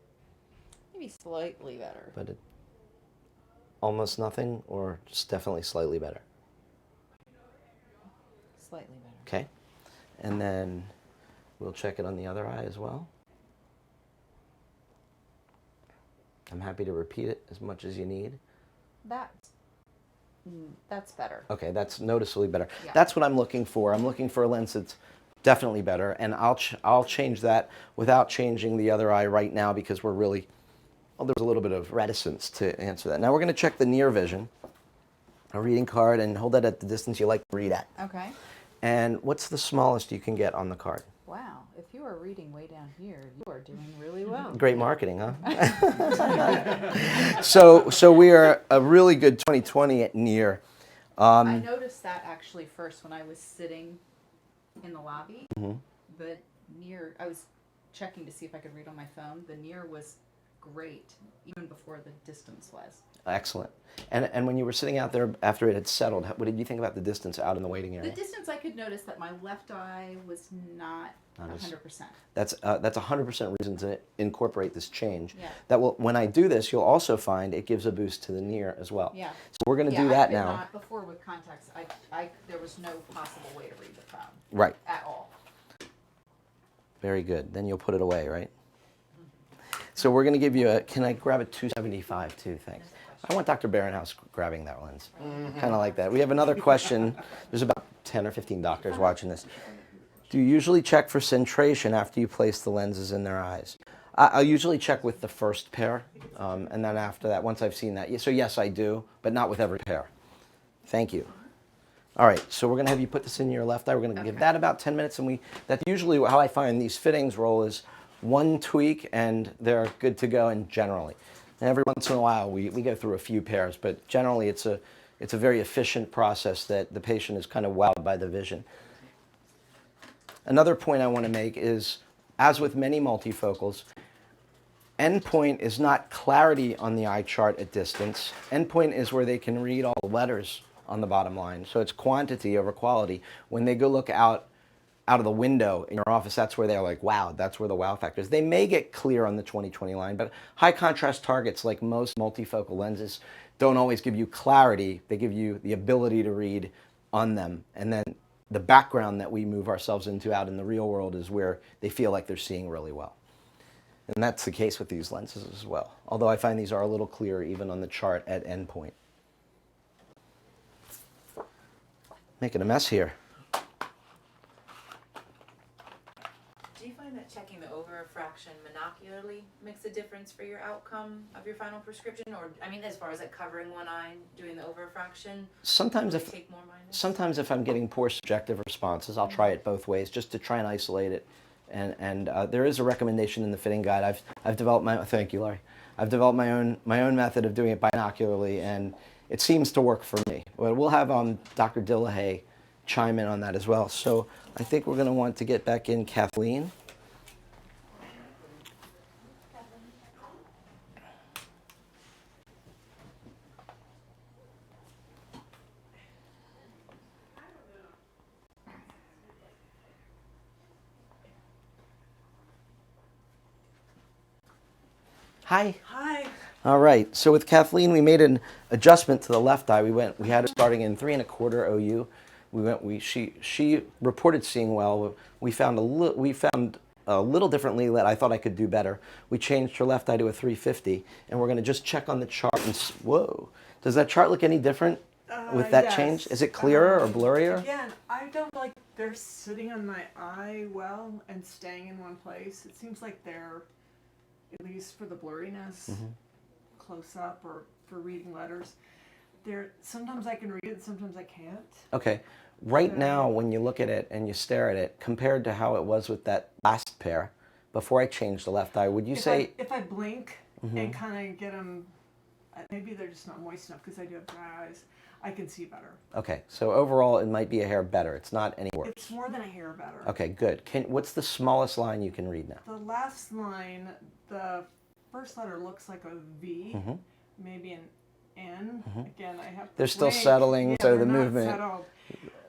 Maybe slightly better. But almost nothing, or just definitely slightly better? Slightly better. Okay. And then we'll check it on the other eye as well. I'm happy to repeat it as much as you need. That's better. Okay, that's noticeably better. Yeah. That's what I'm looking for. I'm looking for a lens that's definitely better, and I'll change that without changing the other eye right now because we're really, well, there's a little bit of reticence to answer that. Now we're going to check the near vision, a reading card, and hold that at the distance you like to read at. Okay. And what's the smallest you can get on the card? wow, if you are reading way down here, you are doing really well. Great marketing, huh? So we are a really good 20/20 at near. I noticed that actually first when I was sitting in the lobby. The near, I was checking to see if I could read on my phone. The near was great, even before the distance was. Excellent. And when you were sitting out there after it had settled, what did you think about the distance out in the waiting area? The distance, I could notice that my left eye was not 100%. That's 100% reason to incorporate this change. Yeah. That will, when I do this, you'll also find it gives a boost to the near as well. Yeah. So we're going to do that now. Not, before with contacts, there was no possible way to read the phone. Right. At all. Very good. Then you'll put it away, right? So we're going to give you a, can I grab a 275 too? Thanks. I want Dr. Barenhouse grabbing that lens. Kind of like that. We have another question. There's about 10 or 15 doctors watching this. Do you usually check for centration after you place the lenses in their eyes? I'll usually check with the first pair, and then after that, once I've seen that. So yes, I do, but not with every pair. Thank you. All right, so we're going to have you put this in your left eye. We're going to give that about 10 minutes, and that's usually how I find these fittings roll is one tweak, and they're good to go, and generally. And every once in a while, we go through a few pairs, but generally it's a very efficient process that the patient is kind of wowed by the vision. Another point I want to make is, as with many multifocals, endpoint is not clarity on the eye chart at distance. Endpoint is where they can read all the letters on the bottom line. So it's quantity over quality. When they go look out of the window in your office, that's where they're like, wow, that's where the wow factor is. They may get clear on the 20/20 line, but high contrast targets, like most multifocal lenses, don't always give you clarity. They give you the ability to read on them. And then the background that we move ourselves into out in the real world is where they feel like they're seeing really well. And that's the case with these lenses as well. Although I find these are a little clearer even on the chart at endpoint. Making a mess here. Do you find that checking the over-refraction monocularly makes a difference for your outcome of your final prescription? Or, I mean, as far as like covering one eye, doing the over-refraction, Sometimes will it take more minus? Sometimes if I'm getting poor subjective responses, I'll try it both ways just to try and isolate it. And there is a recommendation in the fitting guide. I've developed my, thank you, Larry. I've developed my own method of doing it binocularly, and it seems to work for me. But we'll have Dr. Dillehay chime in on that as well. So I think we're going to want to get back in Kathleen. Hi. Hi. All right. So with Kathleen, we made an adjustment to the left eye. We had her starting in 3 1/4 OU. She reported seeing well. We found a little differently that I thought I could do better. We changed her left eye to a 350, and we're going to just check on the chart. And whoa, does that chart look any different with that Yes. change? Is it clearer or blurrier? Again, I don't like they're sitting on my eye well and staying in one place. It seems like they're, at least for the blurriness, close up or for reading letters, sometimes I can read it, sometimes I can't. Okay. Right now, when you look at it and you stare at it, compared to how it was with that last pair, before I changed the left eye, would you say... If I blink and kind of get them, maybe they're just not moist enough because I do have dry eyes, I can see better. Okay, so overall, it might be a hair better. It's not any worse. It's more than a hair better. Okay, good. What's the smallest line you can read now? The last line, the first letter looks like a V, maybe an N. Again, I have to They're still blink. settling, Yeah, so they're the not movement... settled.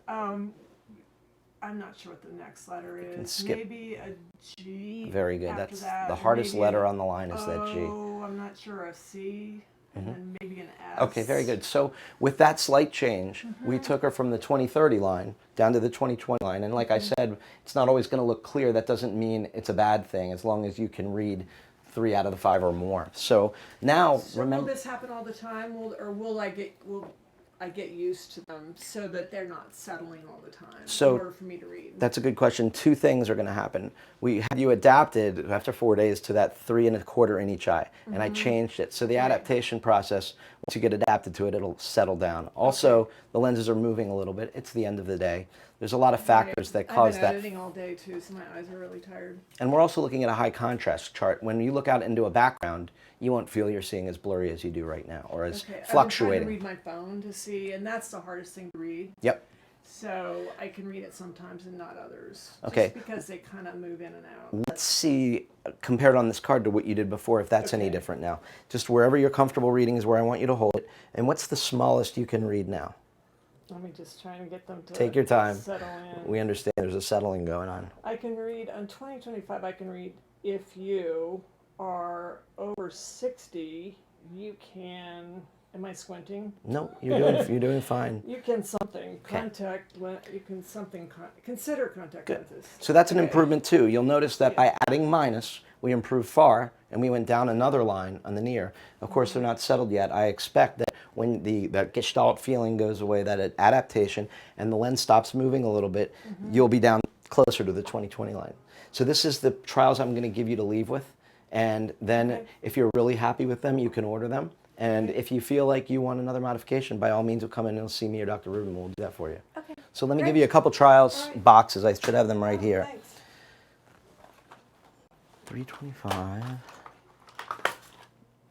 I'm not sure what the next letter is. skip. Maybe a G. Very good. After That's that, the hardest maybe letter an on the line is that G. O, I'm not sure, a C. and then maybe an S. Okay, very good. So with that slight change, we took her from the 2030 line down to the 2020 line. And like I said, it's not always going to look clear. That doesn't mean it's a bad thing as long as you can read 3 out of the 5 or more. So now, So remember... will this happen all the time, will I get used to them so that they're not settling all the time So in order for me to read? that's a good question. 2 things are going to happen. We have you adapted after 4 days to that 3 1/4 in each eye, and I changed it. So the adaptation process, once you get adapted to it, it'll settle down. Also, the lenses are moving a little bit. It's the end of the day. There's a lot of factors that cause I've been that. editing all day too, so my eyes are really tired. And we're also looking at a high contrast chart. When you look out into a background, you won't feel you're seeing as blurry as you do right now, or as fluctuating. I've been trying to read my phone to see, and that's the hardest thing to read. Yep. So I can read it sometimes and not others. Okay. Just because they kind of move in and out. Let's see, compared on this card to what you did before, if that's any different now. Just wherever you're comfortable reading is where I want you to hold it. And what's the smallest you can read now? Let me just try and get them to Take your time. settle in. We understand there's a settling going on. I can read, on 2025, I can read, if you are over 60, you can, am I squinting? No, you're doing fine. You can consider contact lenses. So that's an improvement too. You'll notice that by adding minus, we improved far, and we went down another line on the near. Of course, they're not settled yet. I expect that when that gestalt feeling goes away, that adaptation, and the lens stops moving a little bit, you'll be down closer to the 20/20 line. So this is the trials I'm going to give you to leave with. And then if you're really happy with them, you can order them. And if you feel like you want another modification, by all means, you'll come in and see me or Dr. Rubin. We'll do that for you. Okay. So let me give you a couple trials boxes. I should have them right here. Thanks. 325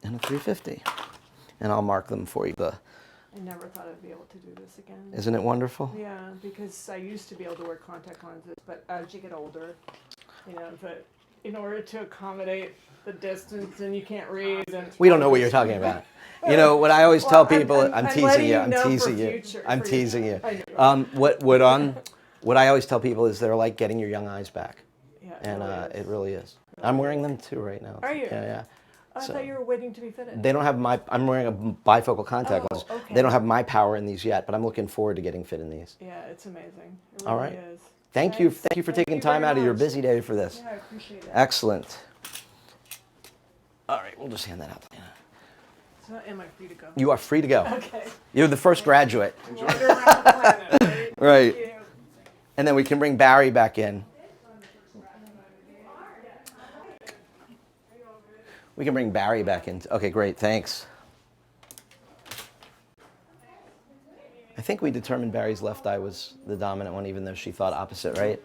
and a 350. And I'll mark them for you. I never thought I'd be able to do this again. Isn't it wonderful? Yeah, because I used to be able to wear contact lenses, but as you get older, but in order to accommodate the distance and you can't read. And we don't know what you're talking about. You know, what I always tell people, I'm teasing you, I'm teasing you, I'm teasing you. What I always tell people is they're like getting your young eyes back. Yeah, And it really is. I'm wearing them too right now. Are you? Yeah. I thought you were waiting to be fitted. They don't have I'm wearing a bifocal contact lens. Okay. They don't have my power in these yet, but I'm looking forward to getting fit in these. Yeah, it's amazing. It All really right. is. Thank you for taking time out of your busy day for this. Yeah, I appreciate it. Excellent. All right, we'll just hand that out. So am I free to go? You are free to go. Okay. You're the first graduate. Wander around the planet, right? Right. Thank you. And then we can bring Barry back in. We can bring Barry back in. Okay, great, thanks. I think we determined Barry's left eye was the dominant one, even though she thought opposite, right?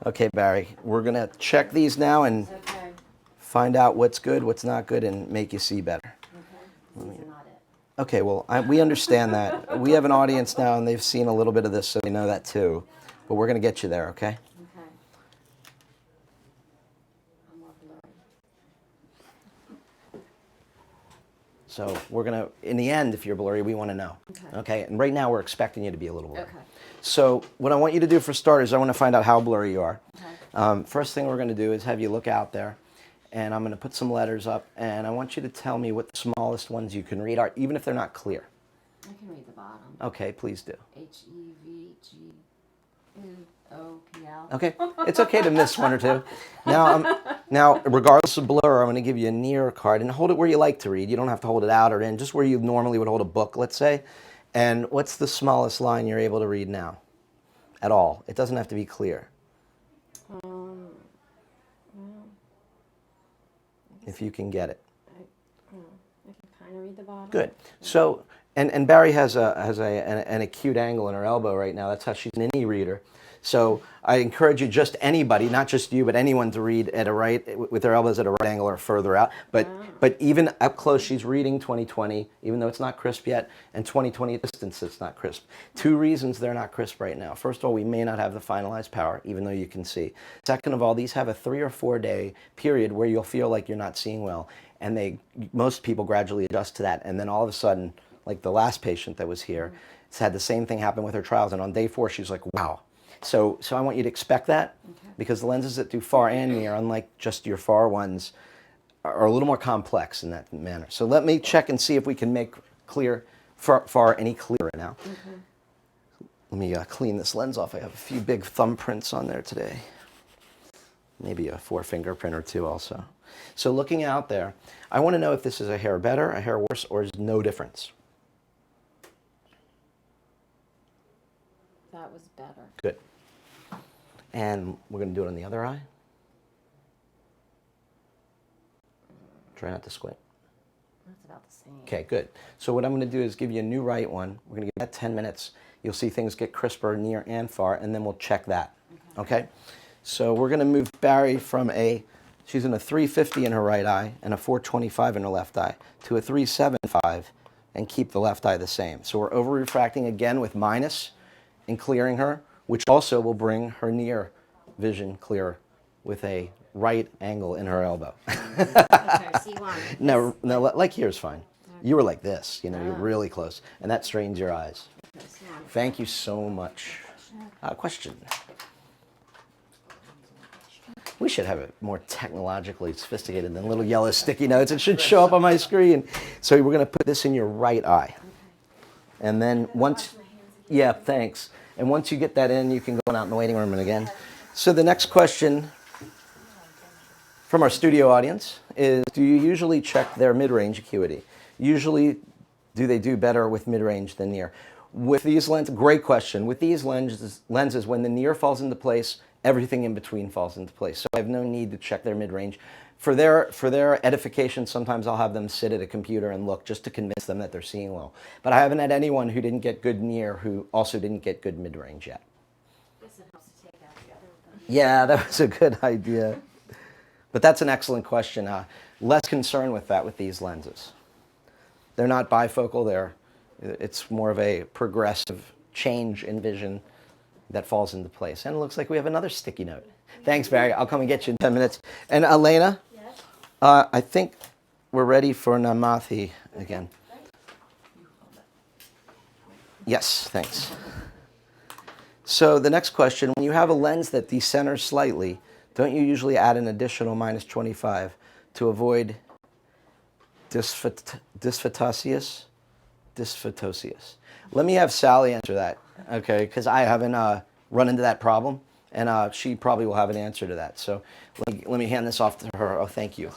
Okay, Barry, we're gonna check these now and find out what's good, what's not good, and make you see better. Okay, well, we understand that. We have an audience now, and they've seen a little bit of this, so they know that too. But we're gonna get you there, okay? So we're going to, in the end, if you're blurry, we want to know. Okay. And right now we're expecting you to be a little blurry. Okay. So what I want you to do for starters, I want to find out how blurry you are. First thing we're going to do is have you look out there, and I'm going to put some letters up, and I want you to tell me what the smallest ones you can read are, even if they're not clear. I can read the bottom. Okay, please do. H-E-V-G-O-P-L. Okay, it's okay to miss one or two. Now, regardless of blur, I'm going to give you a near card, and hold it where you like to read. You don't have to hold it out or in, just where you normally would hold a book, let's say. And what's the smallest line you're able to read now? At all. It doesn't have to be clear. Well, if you can get it. I can kind of read the bottom. Good. So, and Barry has an acute angle in her elbow right now. That's how she's an e-reader. So I encourage you, just anybody, not just you, but anyone, to read at a right, with their elbows at a right angle or further out. But even up close, she's reading 20/20, even though it's not crisp yet, and 20/20 at distance, it's not crisp. Two reasons they're not crisp right now. First of all, we may not have the finalized power, even though you can see. Second of all, these have a 3 or 4 day period where you'll feel like you're not seeing well, and most people gradually adjust to that, and then all of a sudden, like the last patient that was here, it's had the same thing happen with her trials, and on day 4, she was like, wow. So I want you to expect that, because the lenses that do far and near, unlike just your far ones, are a little more complex in that manner. So let me check and see if we can make clear far any clearer now. Okay. Let me clean this lens off. I have a few big thumbprints on there today. Maybe a 4-fingerprint or two also. So looking out there, I want to know if this is a hair better, a hair worse, or is no difference. That was better. Good. And we're going to do it on the other eye. Try not to squint. That's about the same. Okay, good. So what I'm going to do is give you a new right one. We're going to give that 10 minutes. You'll see things get crisper near and far, and then we'll check that. Okay? So we're going to move Barry from she's in a 350 in her right eye and a 425 in her left eye, to a 375 and keep the left eye the same. So we're over refracting again with minus and clearing her, which also will bring her near vision clearer with a right angle in her elbow. Okay, so you want it. No, like here's fine. You were like this, you know, you're really close, and that strains your eyes. Okay, so you want it. Thank you so much. Question. We should have it more technologically sophisticated than little yellow sticky notes. It should show up on my screen. So we're going to put this in your right eye. And then once, yeah, thanks. And once you get that in, you can go out in the waiting room and again. So the next question from our studio audience is, do you usually check their mid-range acuity? Usually, do they do better with mid-range than near? With these lenses, great question. With these lenses, when the near falls into place, everything in between falls into place. So I have no need to check their mid-range. For their edification, sometimes I'll have them sit at a computer and look just to convince them that they're seeing well. But I haven't had anyone who didn't get good near who also didn't get good mid-range yet. Guess it helps to take out the other one. Yeah, that was a good idea. But that's an excellent question. Less concern with that with these lenses. They're not bifocal. It's more of a progressive change in vision that falls into place. And it looks like we have another sticky note. Thanks, Barry. I'll come and get you in 10 minutes. And Elena, Yes? I think we're ready for Namathi again. Yes, thanks. So the next question, when you have a lens that decenters slightly, don't you usually add an additional minus 25 to avoid dysphotosius? Let me have Sally answer that, okay? Because I haven't run into that problem, and she probably will have an answer to that. So let me hand this off to her. Oh, thank you.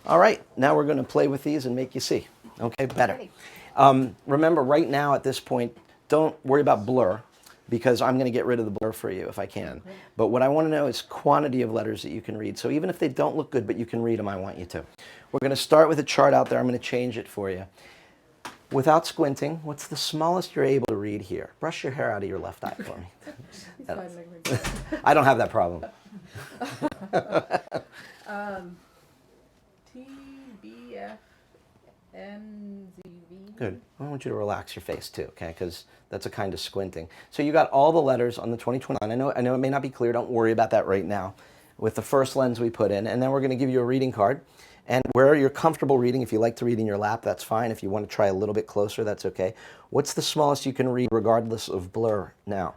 All right, now we're going to play with these and make you see. Okay, better. Remember, right now at this point, don't worry about blur, because I'm going to get rid of the blur for you if I can. But what I want to know is quantity of letters that you can read. So even if they don't look good, but you can read them, I want you to. We're going to start with a chart out there. I'm going to change it for you. Without squinting, what's the smallest you're able to read here? Brush your hair out of your left eye for me. I don't have that problem. TBFNZV. Good. I want you to relax your face too, okay? Because that's a kind of squinting. So you got all the letters on the 2029. I know it may not be clear. Don't worry about that right now. With the first lens we put in, and then we're going to give you a reading card. And where you're comfortable reading, if you like to read in your lap, that's fine. If you want to try a little bit closer, that's okay. What's the smallest you can read regardless of blur now?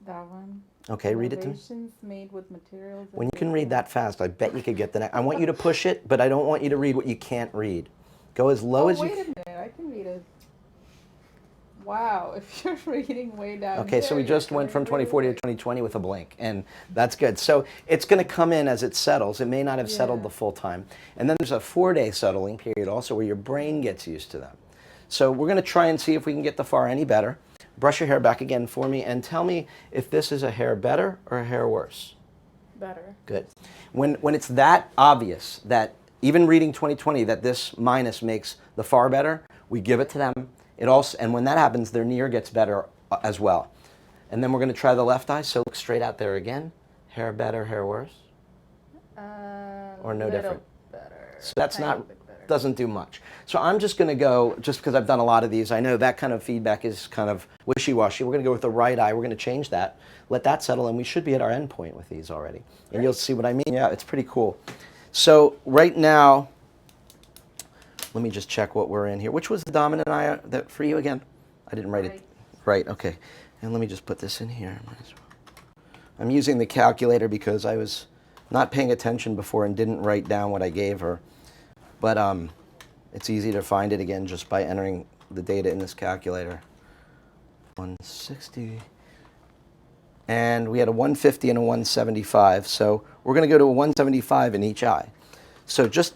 That one. Okay, read it to me. Innovations made with materials. When you can read that fast, I bet you could get the next. I want you to push it, but I don't want you to read what you can't read. Go as low as you can. Wait a minute, I can read it. Wow, if you're reading way down Okay, so we just went from 2040 to 2020 with a blink, and that's good. So it's going to come in as it settles. It may not have settled the full time. And then there's a 4-day settling period also where your brain gets used to them. So we're going to try and see if we can get the far any better. Brush your hair back again for me and tell me if this is a hair better or a hair worse. Better. Good. When it's that obvious that even reading 2020 that this minus makes the far better, we give it to them. And when that happens, their near gets better as well. And then we're going to try the left eye. So look straight out there again. Hair better, hair worse? Or no different? Better. So that's doesn't do much. So I'm just going to go, just because I've done a lot of these, I know that kind of feedback is kind of wishy-washy. We're going to go with the right eye. We're going to change that, let that settle, and we should be at our end point with these already. And you'll see what I mean. Yeah, it's pretty cool. So right now, let me just check what we're in here. Which was the dominant eye for you again? I didn't write it. Right, okay. And let me just put this in here. I'm using the calculator because I was not paying attention before and didn't write down what I gave her. But it's easy to find it again just by entering the data in this calculator. 160. And we had a 150 and a 175. So we're going to go to a 175 in each eye. So just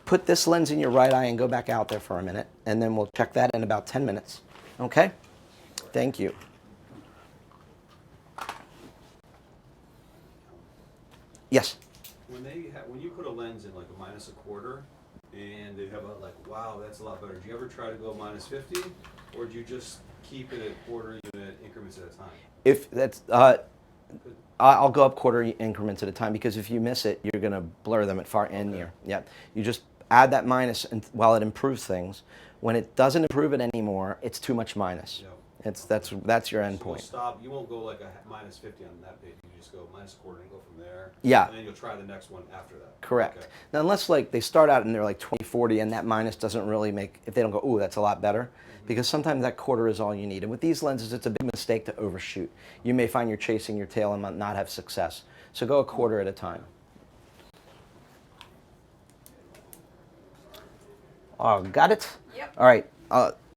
put this lens in your right eye and go back out there for a minute. And then we'll check that in about 10 minutes. Okay? Thank you. Yes? When you put a lens in like a -1/4, and they have a like, wow, that's a lot better. Do you ever try to go -50, or do you just keep it at quarter unit increments at a time? If that's, I'll go up quarter increments at a time, because if you miss it, you're going to blur them at far and near. Yeah, you just add that minus, and while it improves things, when it doesn't improve it anymore, it's too much minus. Yeah. That's your end So point. you'll stop. You won't go like a -50 on that page. You just go -1/4 and go from there. Yeah. And then you'll try the next one after that. Correct. Okay. Now, unless like they start out and they're like 20/40, and that minus doesn't really make, if they don't go, ooh, that's a lot better, because sometimes that quarter is all you need. And with these lenses, it's a big mistake to overshoot. You may find you're chasing your tail and not have success. So go a quarter at a time. Oh, got it? Yep. All right.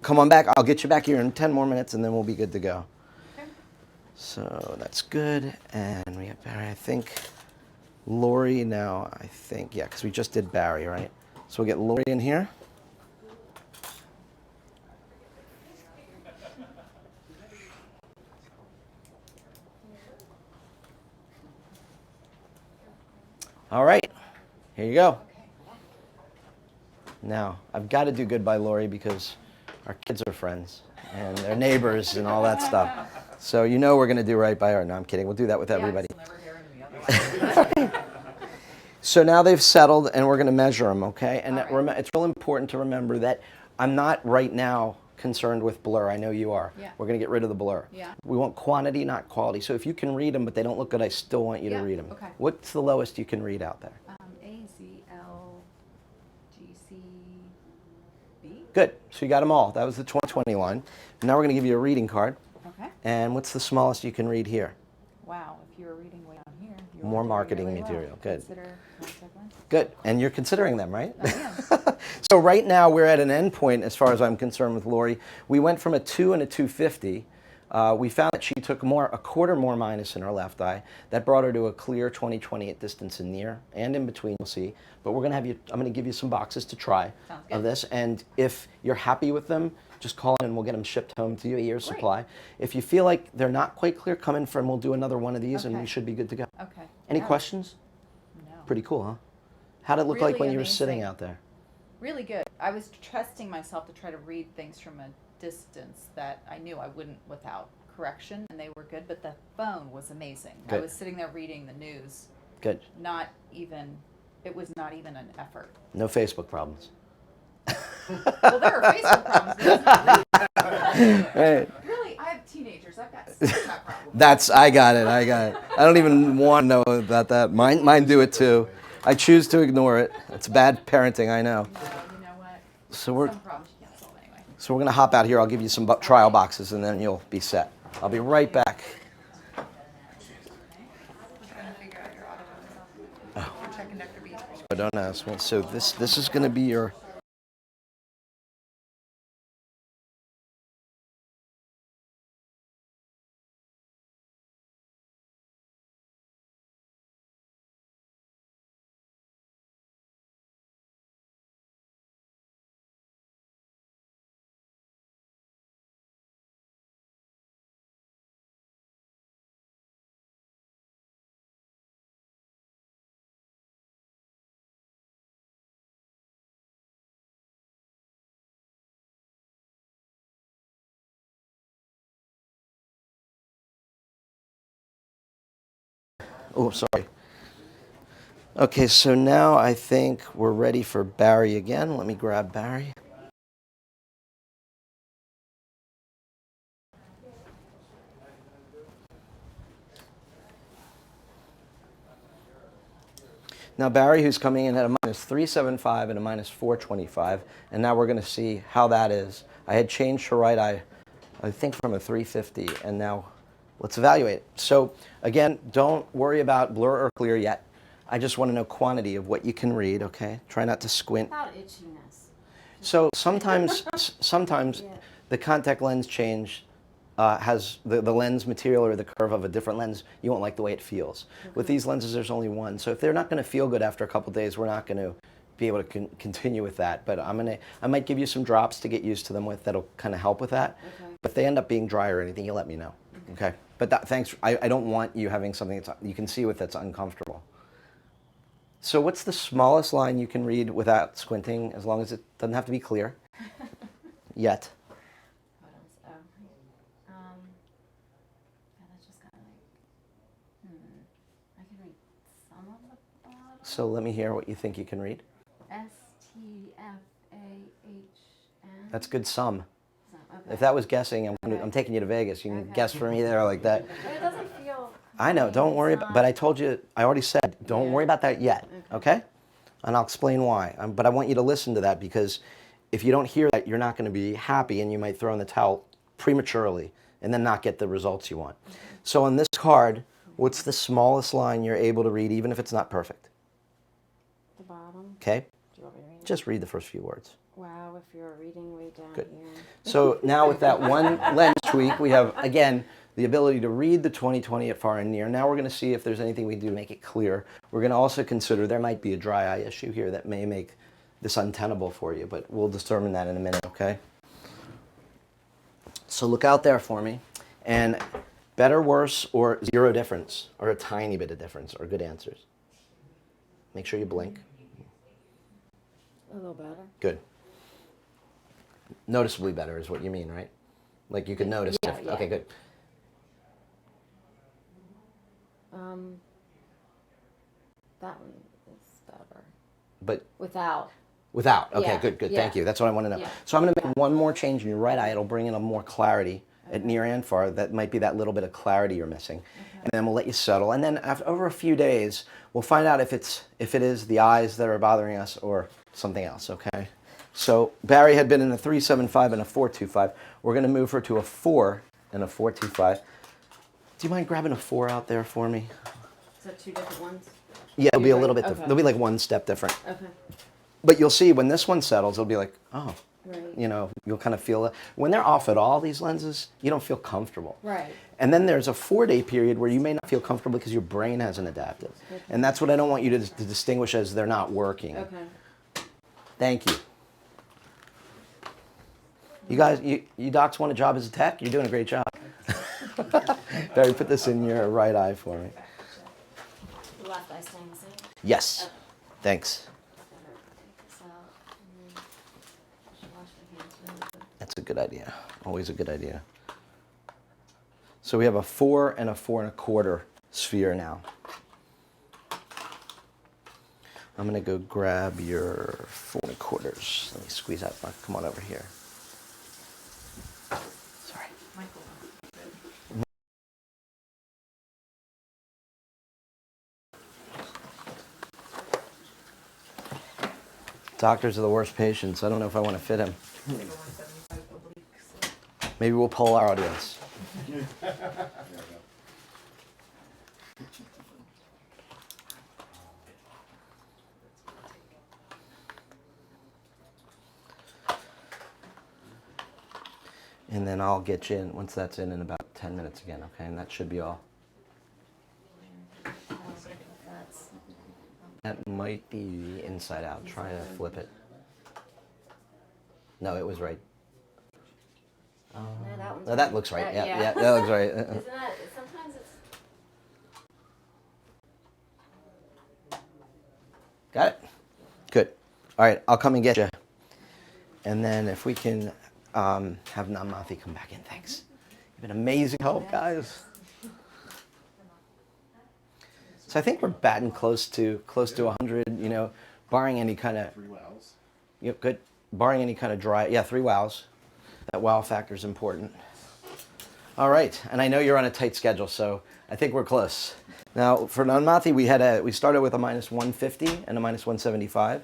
Come on back. I'll get you back here in 10 more minutes, and then we'll be good to go. Okay. So that's good. And we have Barry, I think. Lori now, I think. Yeah, because we just did Barry, right? So we'll get Lori in here. All right. Here you go. Now, I've got to do good by Lori because our kids are friends and they're neighbors and all that stuff. So you know we're going to do right by her. No, I'm kidding. We'll do that with everybody. So now they've settled, and we're going to measure them, okay? And it's real important to remember that I'm not right now concerned with blur. I know you are. Yeah. We're going to get rid of the blur. Yeah. We want quantity, not quality. So if you can read them but they don't look good, I still want you to read them. Okay. What's the lowest you can read out there? AZLGCB. Good. So you got them all. That was the 2020 line. Now we're going to give you a reading card. Okay. And what's the smallest you can read here? Wow, if you're reading way down here, you're More doing marketing really material. well. Good. Consider contact lens. Good. And you're considering them, right? I am. So right now we're at an end point as far as I'm concerned with Lori. We went from a 2 and a 250. We found that she took a quarter more minus in her left eye. That brought her to a clear 20/20 at distance and near, and in between, we'll see. But we're going to have you, I'm going to give you some boxes to try of this. And if you're happy with them, just call in and we'll get them shipped home to you, a year's supply. If you feel like they're not quite clear, come in for and we'll do another one of these and we should be good to go. Okay. Any questions? No. Pretty cool, huh? How did it look like Really when you were amazing. sitting out there? Really good. I was trusting myself to try to read things from a distance that I knew I wouldn't without correction, and they were good, but the phone was amazing. I Good. was sitting there reading the news. Good. It was not even an effort. No Facebook problems. Well, there are Facebook problems, but it's not reading. Right. Really, I have teenagers. I've got Snapchat problems. I got it. I don't even want to know about that. Mine do it too. I choose to ignore it. It's bad parenting, I know. No, you know what? So we're Some problems you can't solve anyway. So we're going to hop out here. I'll give you some trial boxes, and then you'll be set. I'll be right back. Oh. I don't ask me. So this is going to be your. Oh, sorry. Okay, so now I think we're ready for Barry again. Let me grab Barry. Now Barry, who's coming in at a -375 and a -425, and now we're going to see how that is. I had changed her right eye, I think from a 350, and now let's evaluate. So again, don't worry about blur or clear yet. I just want to know quantity of what you can read, okay? Try not to squint. Without itchiness. So sometimes, sometimes Yeah. the contact lens change has the lens material or the curve of a different lens. You won't like the way it feels. With these lenses, there's only one. So if they're not going to feel good after a couple days, we're not going to be able to continue with that. But I might give you some drops to get used to them with that'll kind of help with that. Okay. But if they end up being dry or anything, you let me know. Okay. But thanks. I don't want you having something you can see with that's uncomfortable. So what's the smallest line you can read without squinting, as long as it doesn't have to be clear? Yet. What else? Oh, yeah, that's just kind of like, I can read some of the bottom. So let me hear what you think you can read. STFAHN. That's good sum. Okay. If that was guessing, I'm taking you to Vegas. You can guess for me there like that. But it doesn't feel. I know, don't worry about, but I told you, I already said, don't worry about that yet, okay? And I'll explain why. But I want you to listen to that, because if you don't hear that, you're not going to be happy, and you might throw in the towel prematurely and then not get the results you want. So on this card, what's the smallest line you're able to read, even if it's not perfect? The bottom. Okay? Do you want me to read it? Just read the first few words. Wow, if you're reading way down Good. here. So now with that one lens tweak, we have, again, the ability to read the 20/20 at far and near. Now we're going to see if there's anything we can do to make it clear. We're going to also consider there might be a dry eye issue here that may make this untenable for you, but we'll determine that in a minute, okay? So look out there for me. And better, worse, or zero difference, or a tiny bit of difference, are good answers. Make sure you blink. A little better. Good. Noticeably better is what you mean, right? Like you can notice. Yeah, yeah. Okay, good. That one is better. But Without. without. Okay, Yeah, good. yeah. Thank you. That's what I want to know. Yeah. So I'm going to make one more change in your right eye. It'll bring in a more clarity at near and far. That might be that little bit of clarity you're missing. And then we'll let you settle. And then after over a few days, we'll find out if it is the eyes that are bothering us or something else, okay? So Barry had been in a 3-7-5 and a 4-2-5. We're going to move her to a 4 and a 4-2-5. Do you mind grabbing a 4 out there for me? Is that two different ones? Yeah, it'll be a little bit Okay. different. They'll be like one step different. Okay. But you'll see when this one settles, it'll be like, oh, Right. you know, you'll kind of feel it. When they're off at all, these lenses, you don't feel comfortable. Right. And then there's a 4-day period where you may not feel comfortable because your brain hasn't adapted. Okay. And that's what I don't want you to distinguish as they're not working. Okay. Thank you. You guys, you docs want a job as a tech? You're doing a great job. Barry, put this in your right eye for me. The left eye staying the same? Yes. Okay. Thanks. Take this out and then I should wash my hands really good. That's a good idea. Always a good idea. So we have a 4 and a 4 1/4 sphere now. I'm going to go grab your 4 1/4. Let me squeeze out. Come on over here. Sorry. Michael. Doctors are the worst patients. I don't know if I want to fit him. Maybe we'll poll our audience. And then I'll get you in, once that's in about 10 minutes again, okay? And that should be all. That's, That might be inside out. Try to flip it. No, it was right. no, that one's No, that looks right. Yeah, yeah. yeah, that looks right. Isn't that, sometimes it's, Got it? Good. All right, I'll come and get you. And then if we can have Namathi come back in, thanks. You've been amazing help, guys. So I think we're batting close to 100, you know, barring any kind of... 3 wows. Yep, good. Barring any kind of dry... Yeah, 3 wows. That wow factor is important. All right, and I know you're on a tight schedule, so I think we're close. Now, for Namathi, we started with a -150 and a -175.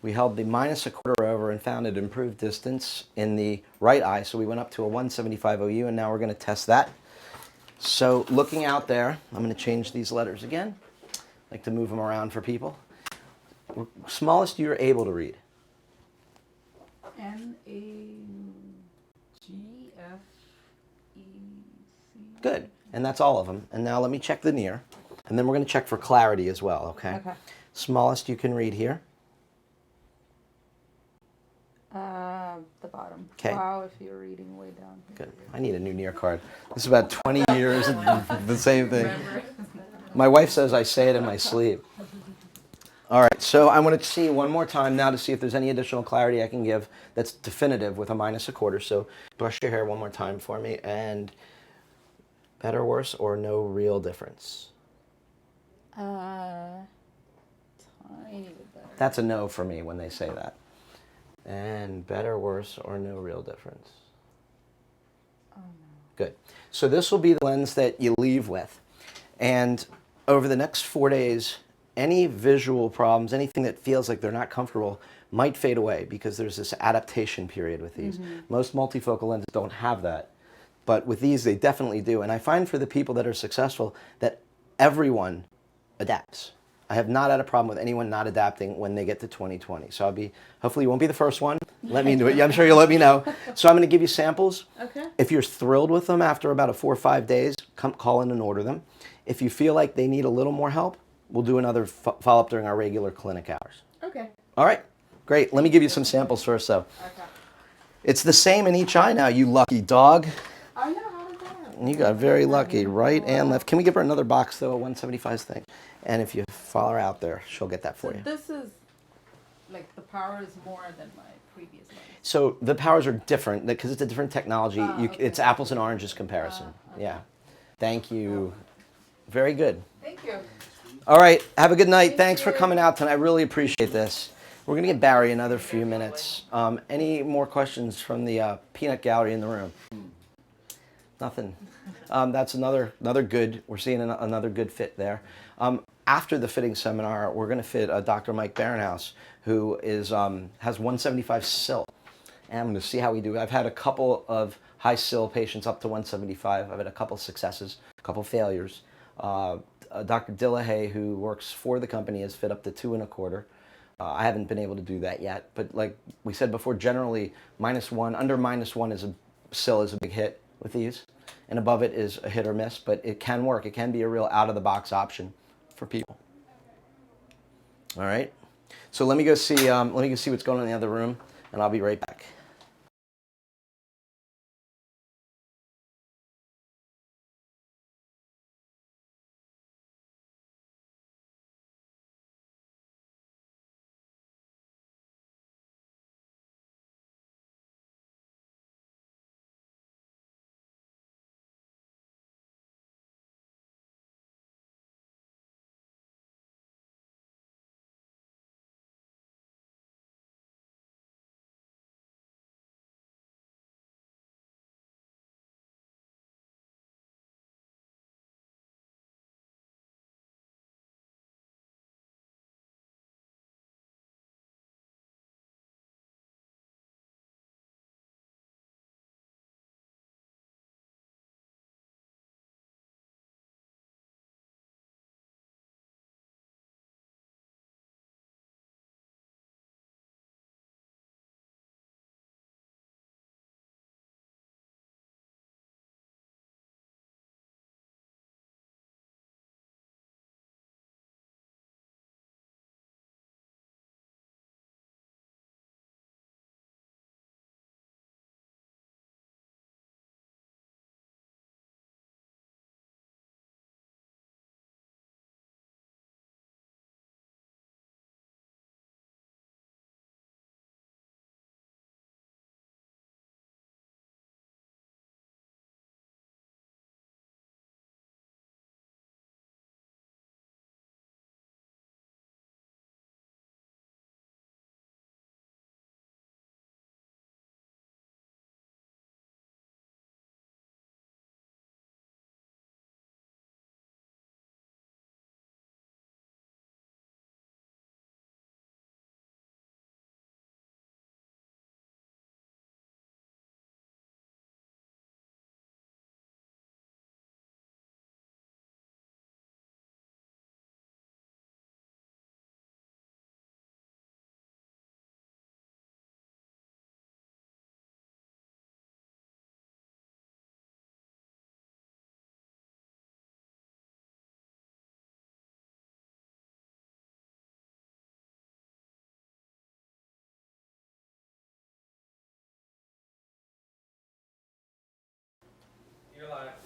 We held the -1/4 over and found an improved distance in the right eye, so we went up to a 175 OU, and now we're going to test that. So looking out there, I'm going to change these letters again. like to move them around for people. Smallest you're able to read. NaGFEC. Good. And that's all of them. And now let me check the near. And then we're going to check for clarity as well, okay? Okay. Smallest you can read here. The bottom. 'Kay. Wow, if you're reading way down here. Good. I need a new near card. This is about 20 years of the same thing. My wife says I say it in my sleep. All right, so I'm going to see one more time now to see if there's any additional clarity I can give that's definitive with a -1/4. So brush your hair one more time for me. And better, worse, or no real difference? Tiny bit better. That's a no for me when they say that. And better, worse, or no real difference? Oh no. Good. So this will be the lens that you leave with. And over the next 4 days, any visual problems, anything that feels like they're not comfortable, might fade away because there's this adaptation period with these. Most multifocal lenses don't have that. But with these, they definitely do. And I find for the people that are successful that everyone adapts. I have not had a problem with anyone not adapting when they get to 2020. So hopefully you won't be the first one. Let me do it. I'm sure you'll let me know. So I'm going to give you samples. Okay. If you're thrilled with them after about 4 or 5 days, call in and order them. If you feel like they need a little more help, we'll do another follow-up during our regular clinic hours. Okay. All right, great. Let me give you some samples first, though. Okay. It's the same in each eye now, you lucky dog. I know how to do it. You got very lucky, right and left. Can we give her another box, though, a 175's thing? And if you follow her out there, she'll get that for So you. this is, like, the power is more than my previous lens. So the powers are different because it's a different technology. Okay. It's apples and oranges comparison. Okay. Yeah. Thank you. Very good. Thank you. All right. Have a good night. Thanks for coming out tonight. I really appreciate this. We're going to get Barry another few minutes. Any more questions from the peanut gallery in the room? Nothing. That's another good. We're seeing another good fit there. After the fitting seminar, we're going to fit Dr. Mike Barenhouse, who has 175 SIL. And I'm going to see how we do. I've had a couple of high SIL patients up to 175. I've had a couple successes, a couple failures. Dr. Dillehay, who works for the company, has fit up to 2 1/4. I haven't been able to do that yet, but like we said before, generally -1, under -1 is SIL is a big hit with these, and above it is a hit or miss. But it can work. It can be a real out-of-the-box option for people. All right. So let me go see. What's going on in the other room, and I'll be right back.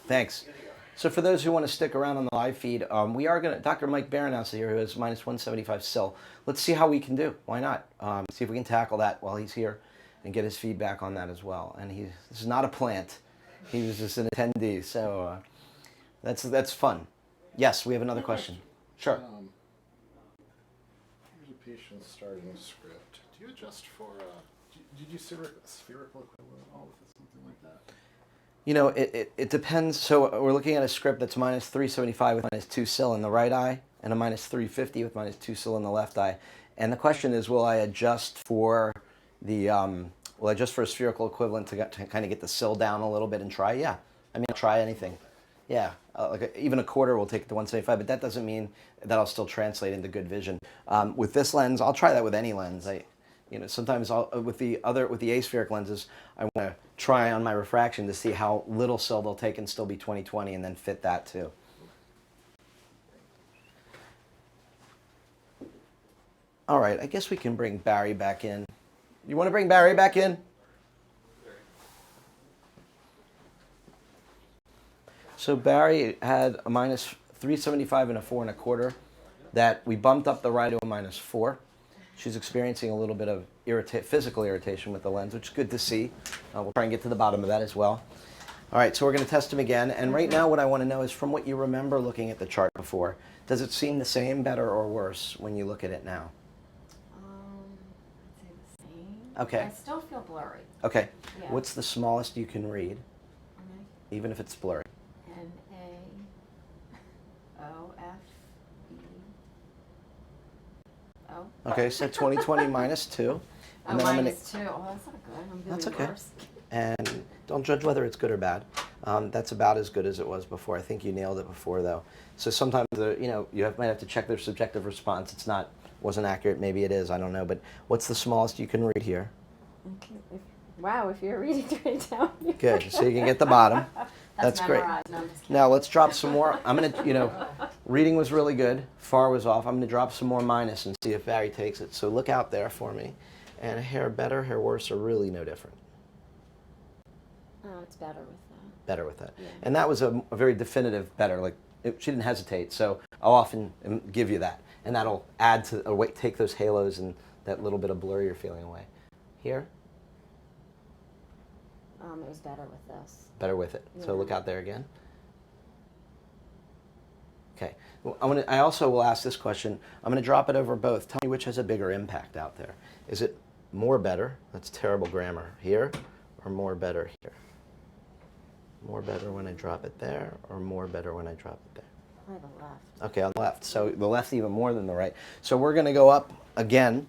Thanks. So for those who want to stick around on the live feed, we are going to, Dr. Mike Baranowski here, who has minus 175 SIL. Let's see how we can do. Why not? See if we can tackle that while he's here and get his feedback on that as well. And this is not a plant. He was just an attendee. So that's fun. Yes, we have another question. Sure. Here's a patient starting script. Do you adjust for, did you spherical equivalent at all with something like that? You know, it depends. So we're looking at a script that's minus 375 with minus 2 SIL in the right eye and a minus 350 with minus 2 SIL in the left eye. And the question is, will I adjust for the, will I adjust for a spherical equivalent to kind of get the SIL down a little bit and try? Yeah. I mean, I'll try anything. Yeah. Even a quarter will take it to 175, but that doesn't mean that I'll still translate into good vision. With this lens, I'll try that with any lens. Sometimes with the aspheric lenses, I want to try on my refraction to see how little SIL they'll take and still be 20/20 and then fit that too. All right, I guess we can bring Barry back in. You want to bring Barry back in? So Barry had a minus 375 and a 4 1/4 that we bumped up the right to a minus 4. She's experiencing a little bit of physical irritation with the lens, which is good to see. We'll try and get to the bottom of that as well. All right, so we're going to test him again. And right now what I want to know is, from what you remember looking at the chart before, does it seem the same, better, or worse when you look at it now? I'd say the same. Okay. I still feel blurry. Okay. Yeah. What's the smallest you can read, even if it's blurry? N-A-O-F-E-O. Okay, so 20/20 minus 2. And Oh, then minus 2. Oh, that's not good. I'm doing That's okay. worse. And don't judge whether it's good or bad. That's about as good as it was before. I think you nailed it before, though. So sometimes might have to check their subjective response. Wasn't accurate. Maybe it is. I don't know. But what's the smallest you can read here? Okay. Wow, if you're reading right down. Good. So you can get the bottom. That's great. Memorized. No, I'm just kidding. Now let's drop some more. I'm gonna, reading was really good. Far was off. I'm gonna drop some more minus and see if Barry takes it. So look out there for me. And hair better, hair worse, are really no different. Oh, it's better with that. Better with that. Yeah. And that was a very definitive better. She didn't hesitate. So I'll often give you that, and that'll add to take those halos and that little bit of blur you're feeling away. Here. It was better with this. Better with it. Yeah. So look out there again. Okay. Well, I also will ask this question. I'm going to drop it over both. Tell me which has a bigger impact out there. Is it more better? That's terrible grammar. Here, or more better here? More better when I drop it there, or more better when I drop it there? Probably the left. Okay, on the left. So the left's even more than the right. So we're going to go up again,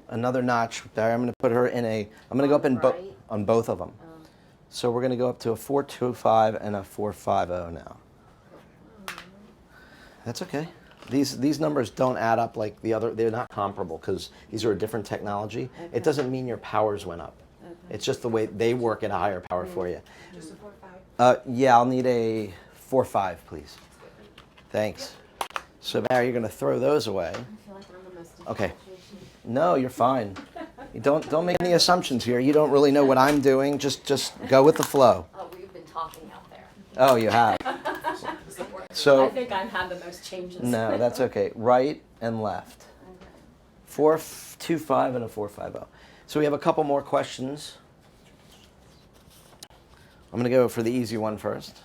another notch there. I'm going to put her in I'm going to go up on both of them. So we're going to go up to a 425 and a 450 now. That's okay. These numbers don't add up like the other. They're not comparable because these are a different technology. Okay. It doesn't mean your powers went up. Okay. It's just the way they work at a higher power for you. Just a 4.5? Yeah, I'll need a 4.5, please. Thanks. So Barry, you're going to throw those away. I feel like I'm the most Okay. No, you're fine. You don't make any assumptions here. You don't really know what I'm doing. Just go with the flow. Oh, we've been talking out there. Oh, you have. So I think I've had the most changes. No, that's okay. Right and left. Okay. 425 and a 450. So we have a couple more questions. I'm going to go for the easy one first.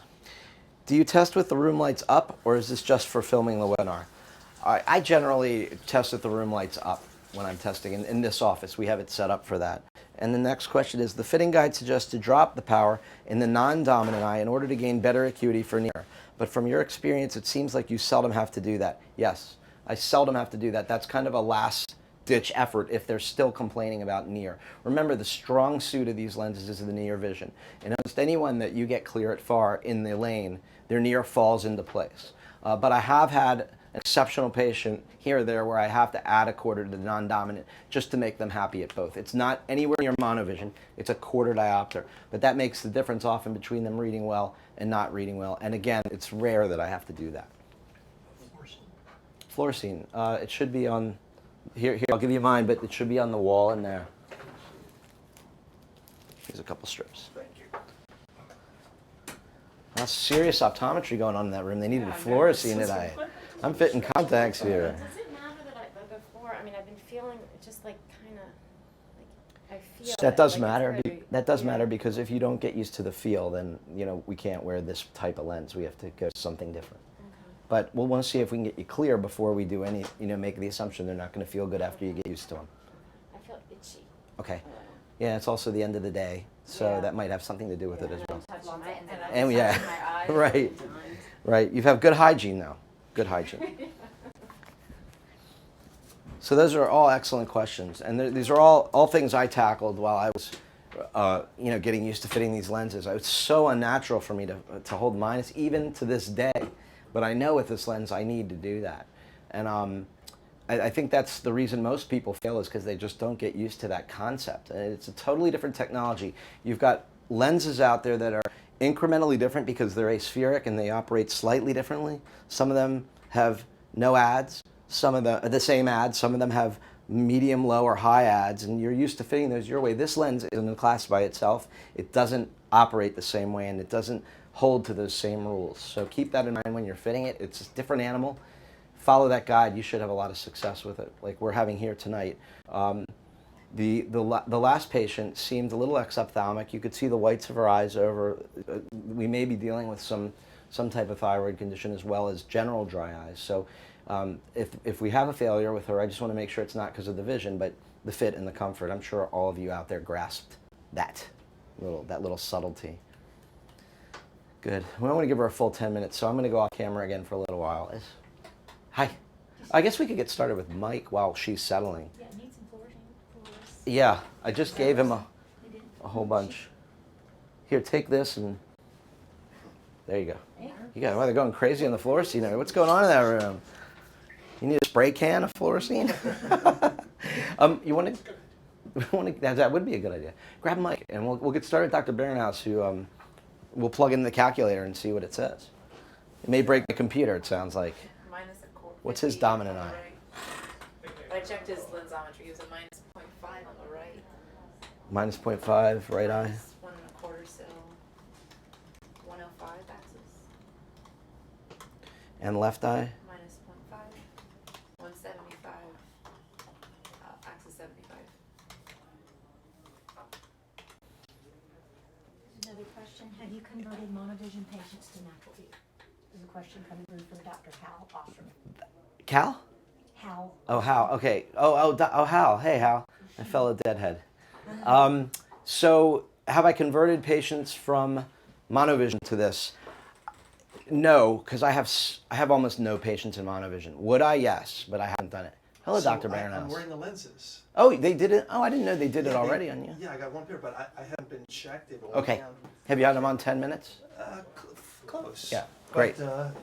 Do you test with the room lights up, or is this just for filming the webinar? I generally test with the room lights up when I'm testing. In this office, we have it set up for that. And the next question is, the fitting guide suggests to drop the power in the non-dominant eye in order to gain better acuity for near. But from your experience, it seems like you seldom have to do that. Yes, I seldom have to do that. That's kind of a last-ditch effort if they're still complaining about near. Remember, the strong suit of these lenses is the near vision. And almost anyone that you get clear at far in the lane, their near falls into place. But I have had an exceptional patient here or there where I have to add a quarter to the non-dominant just to make them happy at both. It's not anywhere near monovision. It's a quarter diopter. But that makes the difference often between them reading well and not reading well. And again, it's rare that I have to do that. Fluorescein. It should be on, here, I'll give you mine, but it should be on the wall in there. Here's a couple strips. Thank you. That's serious optometry going on in that room. They needed fluorescein tonight. I'm fitting contacts here. Does it matter that before? I mean, I've been feeling just like kind of like I feel. That does like matter. it's very- That does yeah. matter because if you don't get used to the feel, then we can't wear this type of lens. We have to go to something different. But we'll want to see if we can get you clear before we do any, make the assumption they're not going to feel good after you get used to them. I feel itchy. Okay. Yeah, it's also the end of the day, so Yeah. that might have something to do with it as well. Touch my, and I And just touch yeah, my eyes right, sometimes. right. You have good hygiene though. Good hygiene. So those are all excellent questions, and these are all things I tackled while I was, getting used to fitting these lenses. It's so unnatural for me to hold minus even to this day, but I know with this lens I need to do that, and I think that's the reason most people fail is because they just don't get used to that concept. And it's a totally different technology. You've got lenses out there that are incrementally different because they're aspheric and they operate slightly differently. Some of them have no ads. Some of the same ads, some of them have medium, low, or high ads, and you're used to fitting those your way. This lens is in a class by itself. It doesn't operate the same way, and it doesn't hold to those same rules. So keep that in mind when you're fitting it. It's a different animal. Follow that guide. You should have a lot of success with it, like we're having here tonight. The last patient seemed a little exophthalmic. You could see the whites of her eyes over. We may be dealing with some type of thyroid condition as well as general dry eyes. So if we have a failure with her, I just want to make sure it's not because of the vision, but the fit and the comfort. I'm sure all of you out there grasped that little subtlety. Good. We don't want to give her a full 10 minutes, so I'm going to go off camera again for a little while. Hi. I guess we could get started with Mike while she's settling. Yeah, it needs some fluorescent. Yeah, I just gave him a whole bunch. Here, take this and there you go. You guys, they're going crazy on the fluorescein. What's going on in that room? You need a spray can of fluorescein? You want to? That would be a good idea. Grab a mic and we'll get started. Dr. Barenhouse, who we'll plug in the calculator and see what it says. It may break the computer. It sounds like. Minus a quarter. What's his dominant eye? Right. I checked his lensometry. He was a minus 0.5 on the right. Minus 0.5, right eye. Minus 1 1/4 cell. 105 axis. And left eye? Minus 0.5. 175. Axis 75. Another question, have you converted monovision patients to NaturalVue? There's a question coming through from Dr. Hal Oster. Cal? Hal. Oh, Hal. Okay. Oh, Hal. Hey, Hal. My fellow deadhead. So, have I converted patients from monovision to this? No, because I have almost no patients in monovision. Would I? Yes, but I haven't done it. Hello, So Dr. I'm Barenhouse. wearing the lenses. Oh, they did it? Oh, I didn't know they did it already on you. Yeah, I got one pair, but I haven't been checked. They've only Okay. Have you had them on 10 minutes? Close. Yeah, great. But,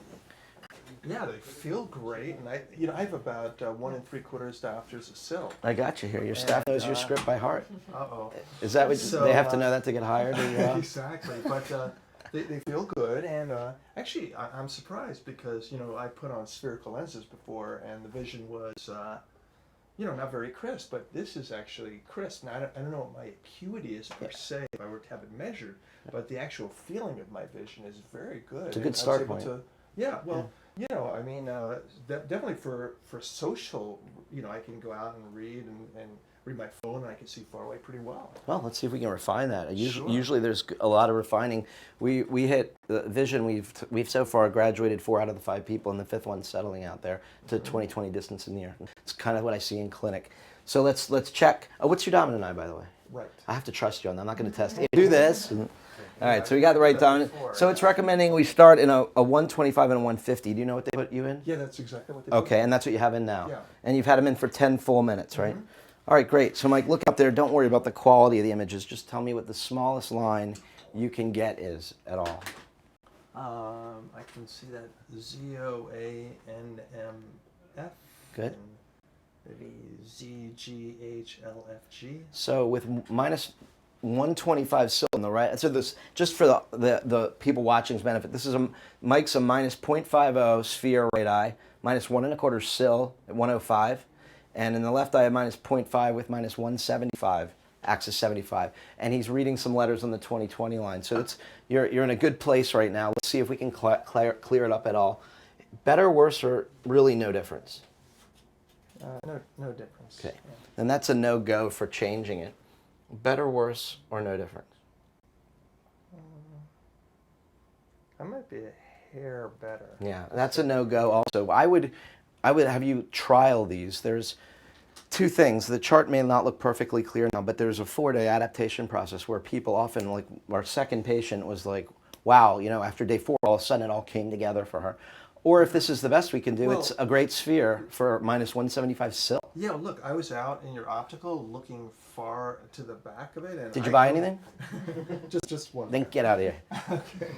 yeah, they feel great, and I have about 1 3/4 diopters of sill. I got you here. Your staff knows your script by heart. Uh-oh. Is that what So, they have to know that to get hired? Exactly, but they feel good, and actually I'm surprised because I put on spherical lenses before, and the vision was not very crisp, but this is actually crisp. Now I don't know what my acuity is per se if I were to have it measured, but the actual feeling of my vision is very good. It's a good And I was start able point. I mean, definitely for social, I can go out and read read my phone, and I can see far away pretty well. Well, let's see if we can refine that. Sure. Usually there's a lot of refining. We hit the vision. We've so far graduated 4 out of the 5 people, and the 5th one's settling out there to 20/20 distance in the air. It's kind of what I see in clinic. So let's check. Oh, what's your dominant eye, by the way? Right. I have to trust you on that. I'm not going to test it. Do this. All right, so we got the right dominant. So it's recommending we start in a 125 and a 150. Do you know what they put you in? Yeah, that's exactly what they Okay, and that's what you have in now. Yeah. And you've had them in for 10 full minutes, right? All right, great. So Mike, look up there. Don't worry about the quality of the images. Just tell me what the smallest line you can get is at all. I can see that ZOANMF. Good. And maybe ZGHLFG. So with minus 125 still on the right. So this, just for the people watching's benefit, this is Mike's a minus 0.50 sphere right eye, minus 1 1/4 sill at 105, and in the left eye a minus 0.5 with minus 175 Axis 75, and he's reading some letters on the 20/20 line. So you're in a good place right now. Let's see if we can clear it up at all. Better, worse, or really no difference? No difference. Okay, then that's a no-go for changing it. Better, worse, or no difference? I might be a hair better. Yeah, that's a no-go also. I would have you trial these. There's two things. The chart may not look perfectly clear now, but there's a 4-day adaptation process where people often, like our second patient was like, wow, after day 4, all of a sudden it all came together for her. Or if this is the best we can do, it's a great sphere for -175 sill. Yeah, look, I was out in your optical looking far to the back of it. And Did you buy anything? just one. Then get out of here. Okay.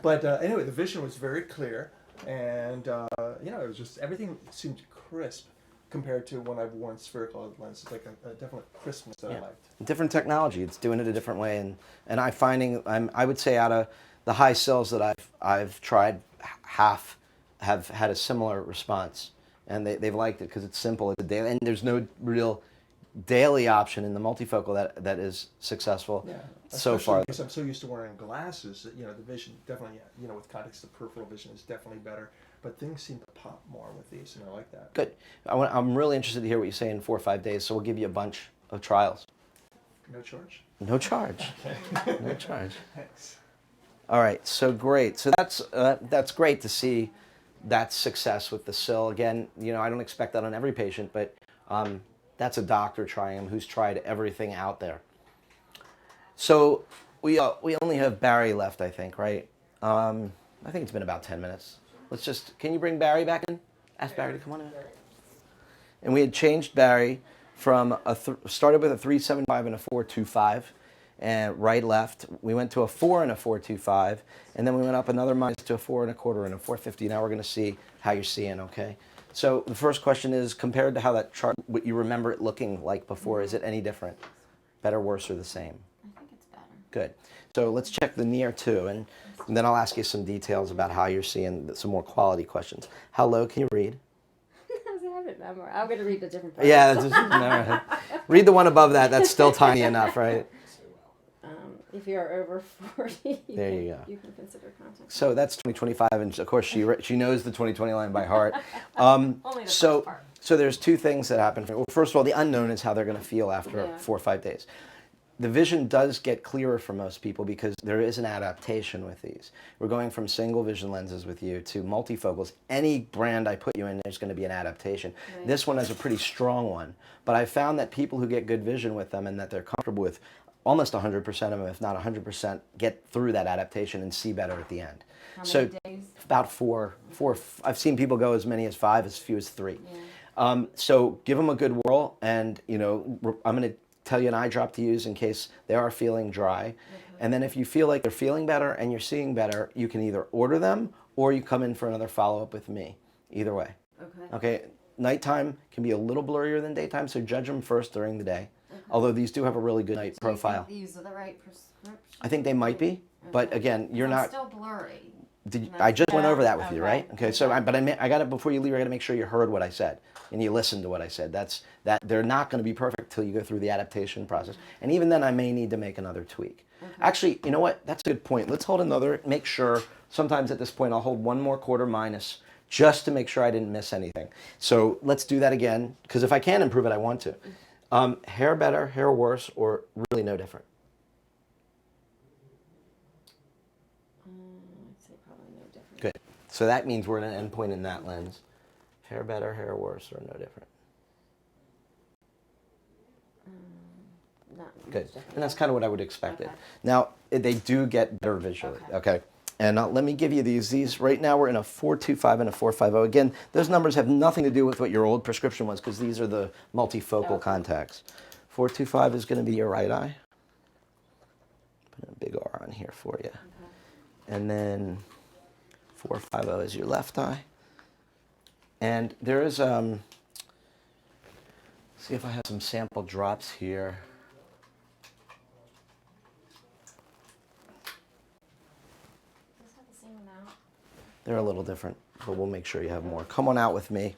But anyway, the vision was very clear, and it was just everything seemed crisp compared to when I've worn spherical lenses, like a definite crispness that I liked. Different technology. It's doing it a different way, and I would say out of the high sills that I've tried, half have had a similar response, and they've liked it because it's simple. It's a daily, and there's no real daily option in the multifocal that is successful so far. Because I'm so used to wearing glasses that the vision definitely, with context, the peripheral vision is definitely better. But things seem to pop more with these, and I like that. Good. I'm really interested to hear what you say in 4 or 5 days, so we'll give you a bunch of trials. No charge? No charge. Okay. No charge. Thanks. All right, so great. So that's great to see that success with the sill. Again, I don't expect that on every patient, but that's a doctor trying them who's tried everything out there. So we only have Barry left, I think, right? I think it's been about 10 minutes. Can you bring Barry back in? Ask Barry to come on in. And we had changed Barry from started with a 375 and a 425, and right left. We went to a 4 and a 425, and then we went up another minus to a 4 1/4 and a 450. Now we're going to see how you're seeing, okay? So the first question is, compared to how that chart, what you remember it looking like before, is it any different? Better, worse, or the same? I think it's better. Good. So let's check the near too, and then I'll ask you some details about how you're seeing, some more quality questions. How low can you read? I have it memorized. I'm going to read the different parts. Yeah, read the one above that. That's still tiny enough, right? If you're over 40, you can consider contact. So that's 2025, and of course she knows the 2020 line by heart. Only the first part. So there's two things that happen. Well, first of all, the unknown is how they're going to feel after 4 or 5 days. The vision does get clearer for most people because there is an adaptation with these. We're going from single vision lenses with you to multifocals. Any brand I put you in, there's going to be an adaptation. Right. This one is a pretty strong one, but I found that people who get good vision with them and that they're comfortable with, almost 100% of them, if not 100%, get through that adaptation and see better at the end. How many days? About four. I've seen people go as many as 5, as few as 3. Yeah. So give them a good whirl, and I'm going to tell you an eye drop to use in case they are feeling dry. And then if you feel like they're feeling better and you're seeing better, you can either order them or you come in for another follow-up with me. Either way. Okay. Nighttime can be a little blurrier than daytime, so judge them first during the day. Although these do have a really good night profile. You think these are the right prescription? I think they might be, but again, you're not. Still blurry. I just went over that with you, right? Okay. So, I got it before you leave. I got to make sure you heard what I said and you listened to what I said. That they're not going to be perfect till you go through the adaptation process, and even then, I may need to make another tweak. Actually, you know what? That's a good point. Let's hold another. Make sure. Sometimes at this point, I'll hold 1 more quarter minus just to make sure I didn't miss anything. So let's do that again, because if I can improve it, I want to. Hair better, hair worse, or really no different? I'd say probably no different. Good. So that means we're at an endpoint in that lens. Hair better, hair worse, or no different? Not Good. And that's kind of what I would expect it. Now, they do get better visually, okay? And let me give you these. These right now we're in a 425 and a 450. Again, those numbers have nothing to do with what your old prescription was because these are the multifocal contacts. 425 is going to be your right eye. Put a big R on here for you. And then 450 is your left eye. And there is, see if I have some sample drops here. They're a little different, but we'll make sure you have more. Come on out with me.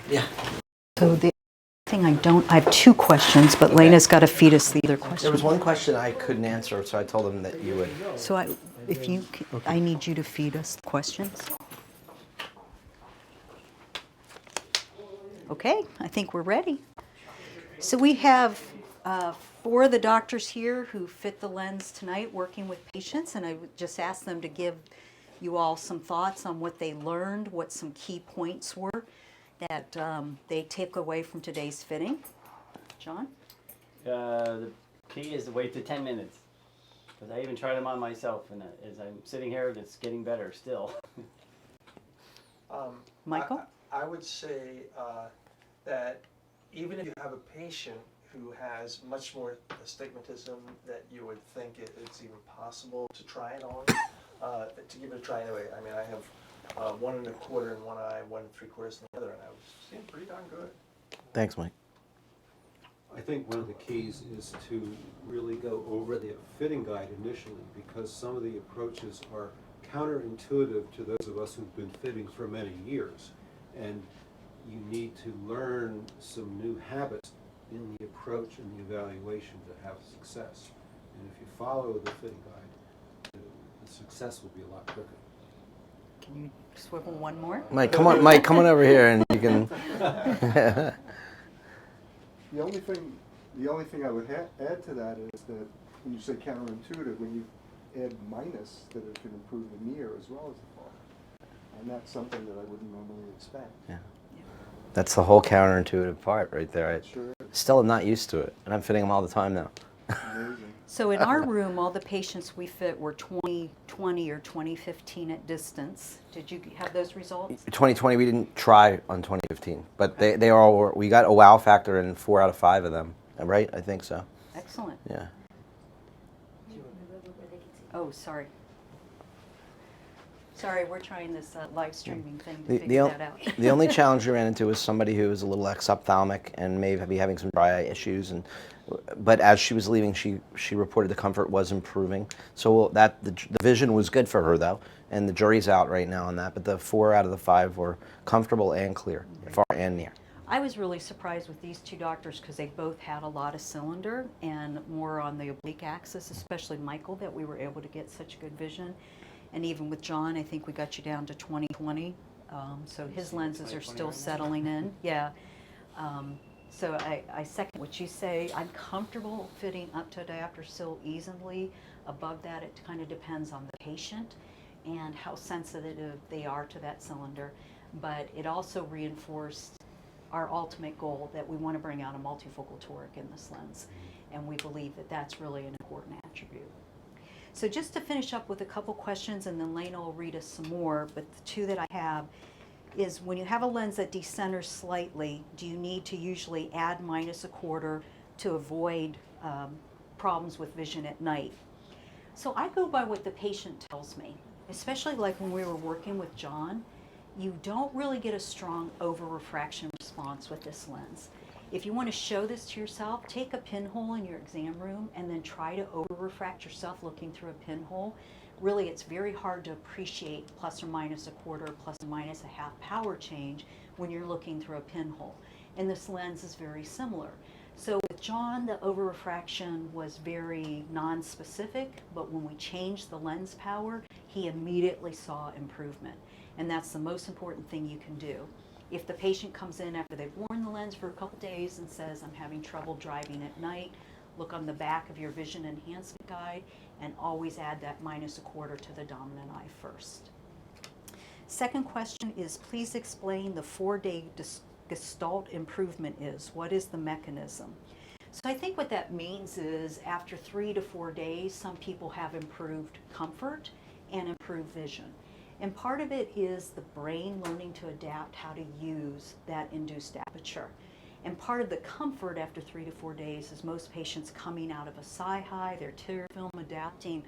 Yeah. So the thing I have two questions, but Lena's got to feed us the other There question. was one question I couldn't answer, so I told him that you would. So I need you to feed us the questions. Okay, I think we're ready. So we have 4 of the doctors here who fit the lens tonight working with patients, and I would just ask them to give you all some thoughts on what they learned, what some key points were that they take away from today's fitting. John? The key is to wait to 10 minutes. Because I even tried them on myself, and as I'm sitting here, it's getting better still. Michael? I would say that even if you have a patient who has much more astigmatism that you would think it's even possible to try it on, to give it a try anyway. I mean, I have 1 1/4 in one eye, 1 3/4 in the other, and I was seeing pretty darn good. Thanks, Mike. I think one of the keys is to really go over the fitting guide initially, because some of the approaches are counterintuitive to those of us who've been fitting for many years. And you need to learn some new habits in the approach and the evaluation to have success. And if you follow the fitting guide, the success will be a lot quicker. Can you swivel one more? Mike, come on over here, and you can. The only thing I would add to that is that when you say counterintuitive, when you add minus, that it can improve the near as well as the far. And that's something that I wouldn't normally expect. Yeah. That's the whole counterintuitive part right there. I Sure. still am not used to it, and I'm fitting them all the time now. Amazing. So in our room, all the patients we fit were 20/20 or 20/15 at distance. Did you have those results? 2020, we didn't try on 2015, but they all were. We got a wow factor in 4 out of 5 of them, right? I think so. Excellent. Yeah. Oh, sorry. Sorry, we're trying this live streaming thing to The figure that out. the only challenge we ran into was somebody who was a little ex-ophthalmic and may be having some dry eye issues, but as she was leaving, she reported the comfort was improving. So the vision was good for her though, and the jury's out right now on that. But the 4 out of the 5 were comfortable and clear, far and near. I was really surprised with these 2 doctors because they both had a lot of cylinder and more on the oblique axis, especially Michael, that we were able to get such good vision. And even with John, I think we got you down to 20/20. So his lenses are still settling in. Yeah. So I second what you say. I'm comfortable fitting up to a diopter still easily. Above that, it kind of depends on the patient and how sensitive they are to that cylinder. But it also reinforced our ultimate goal that we want to bring out a multifocal toric in this lens. And we believe that that's really an important attribute. So just to finish up with a couple questions, and then Lena will read us some more, but the 2 that I have is when you have a lens that decenters slightly, do you need to usually add -1/4 to avoid problems with vision at night? So I go by what the patient tells me, especially like when we were working with John. You don't really get a strong over-refraction response with this lens. If you want to show this to yourself, take a pinhole in your exam room and then try to over-refract yourself looking through a pinhole. Really, it's very hard to appreciate ±1/4, ±1/2 power change when you're looking through a pinhole. And this lens is very similar. So with John, the over-refraction was very non-specific, but when we changed the lens power, he immediately saw improvement. And that's the most important thing you can do. If the patient comes in after they've worn the lens for a couple days and says, I'm having trouble driving at night, look on the back of your vision enhancement guide and always add that -1/4 to the dominant eye first. Second question is, please explain the 4-day gestalt improvement is. What is the mechanism? So I think what that means is after 3 to 4 days, some people have improved comfort and improved vision. And part of it is the brain learning to adapt how to use that induced aperture. And part of the comfort after 3 to 4 days is most patients coming out of a SiHy, their tear film adapting,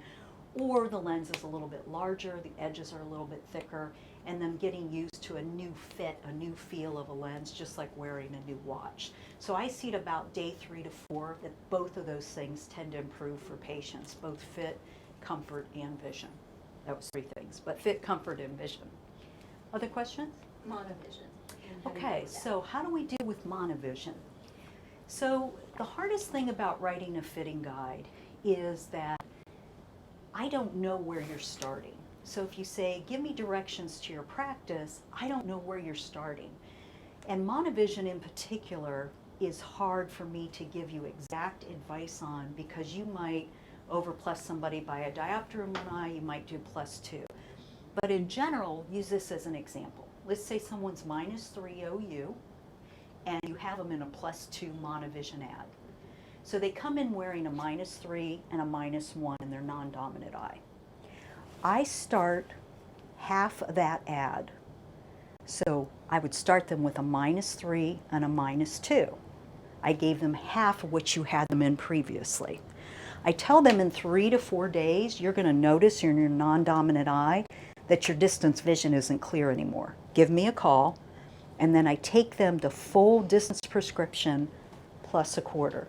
or the lens is a little bit larger, the edges are a little bit thicker, and them getting used to a new fit, a new feel of a lens, just like wearing a new watch. So I see it about day 3 to 4 that both of those things tend to improve for patients, both fit, comfort, and vision. That was 3 things, but fit, comfort, and vision. Other questions? Monovision. Okay, so how do we deal with monovision? So the hardest thing about writing a fitting guide is that I don't know where you're starting. So if you say, give me directions to your practice, I don't know where you're starting. And monovision in particular is hard for me to give you exact advice on, because you might overplus somebody by a diopter in one eye, you might do +2. But in general, use this as an example. Let's say someone's -3 OU, and you have them in a +2 monovision ad. So they come in wearing a -3 and a -1 in their non-dominant eye. I start half of that ad. So I would start them with a -3 and a -2. I gave them half of what you had them in previously. I tell them in 3 to 4 days, you're going to notice in your non-dominant eye that your distance vision isn't clear anymore. Give me a call, and then I take them to full distance prescription +1/4.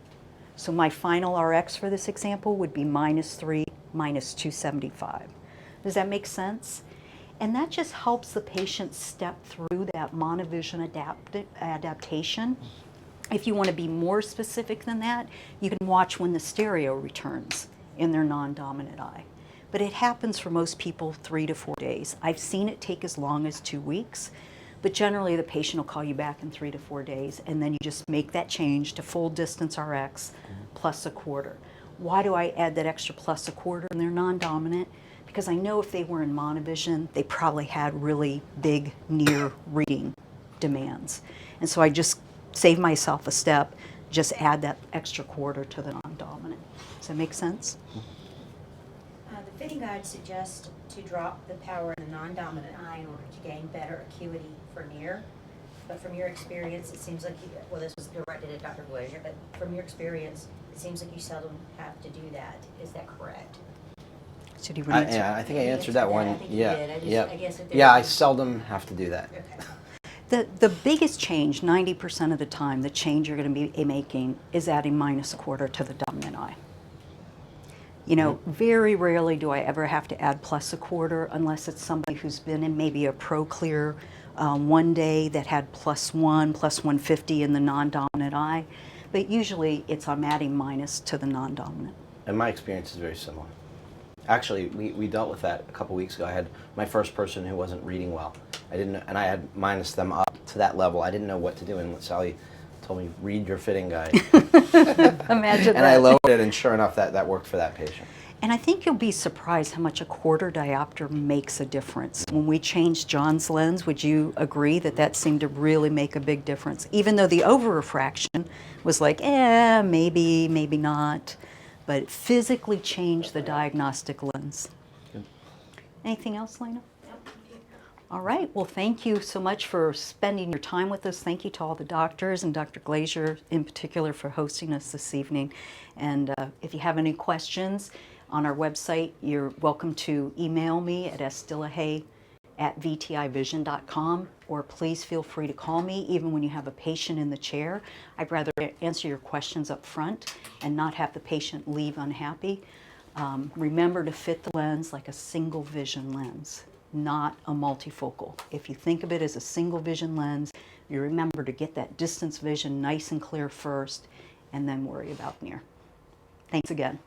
So my final RX for this example would be -3, -275. Does that make sense? And that just helps the patient step through that monovision adaptation. If you want to be more specific than that, you can watch when the stereo returns in their non-dominant eye. But it happens for most people 3 to 4 days. I've seen it take as long as 2 weeks, but generally the patient will call you back in 3 to 4 days, and then you just make that change to full distance RX +1/4. Why do I add that extra +1/4 in their non-dominant? Because I know if they were in monovision, they probably had really big near reading demands. And so I just save myself a step, just add that extra 1/4 to the non-dominant. Does that make sense? The fitting guide suggests to drop the power in the non-dominant eye in order to gain better acuity for near. But from your experience, it seems like you, well, this was directed at Dr. Glazier, but from your experience, it seems like you seldom have to do that. Is that correct? So do you want to Yeah, I think I answered that one. I think you Yeah, did. I guess if yeah, I there's- seldom have to do that. Okay. The biggest change, 90% of the time, the change you're going to be making is adding -1/4 to the dominant eye. You know, very rarely do I ever have to add +1/4 unless it's somebody who's been in maybe a ProClear one day that had +1, +150 in the non-dominant eye. But usually it's I'm adding minus to the non-dominant. And my experience is very similar. Actually, we dealt with that a couple weeks ago. I had my first person who wasn't reading well. And I had minus them up to that level. I didn't know what to do, and Sally told me, read your fitting guide. Imagine and that. I lowered it, and sure enough, that worked for that patient. And I think you'll be surprised how much a 1/4 diopter makes a difference. When we changed John's lens, would you agree that that seemed to really make a big difference? Even though the over-refraction was like, maybe, maybe not. But it physically changed the diagnostic lens. Good. Anything else, Lena? All right. Well, thank you so much for spending your time with us. Thank you to all the doctors and Dr. Glazier in particular for hosting us this evening. And if you have any questions on our website, you're welcome to email me at sdillehay@vtivision.com, or please feel free to call me even when you have a patient in the chair. I'd rather answer your questions up front and not have the patient leave unhappy. Remember to fit the lens like a single vision lens, not a multifocal. If you think of it as a single vision lens, you remember to get that distance vision nice and clear first and then worry about near. Thanks again.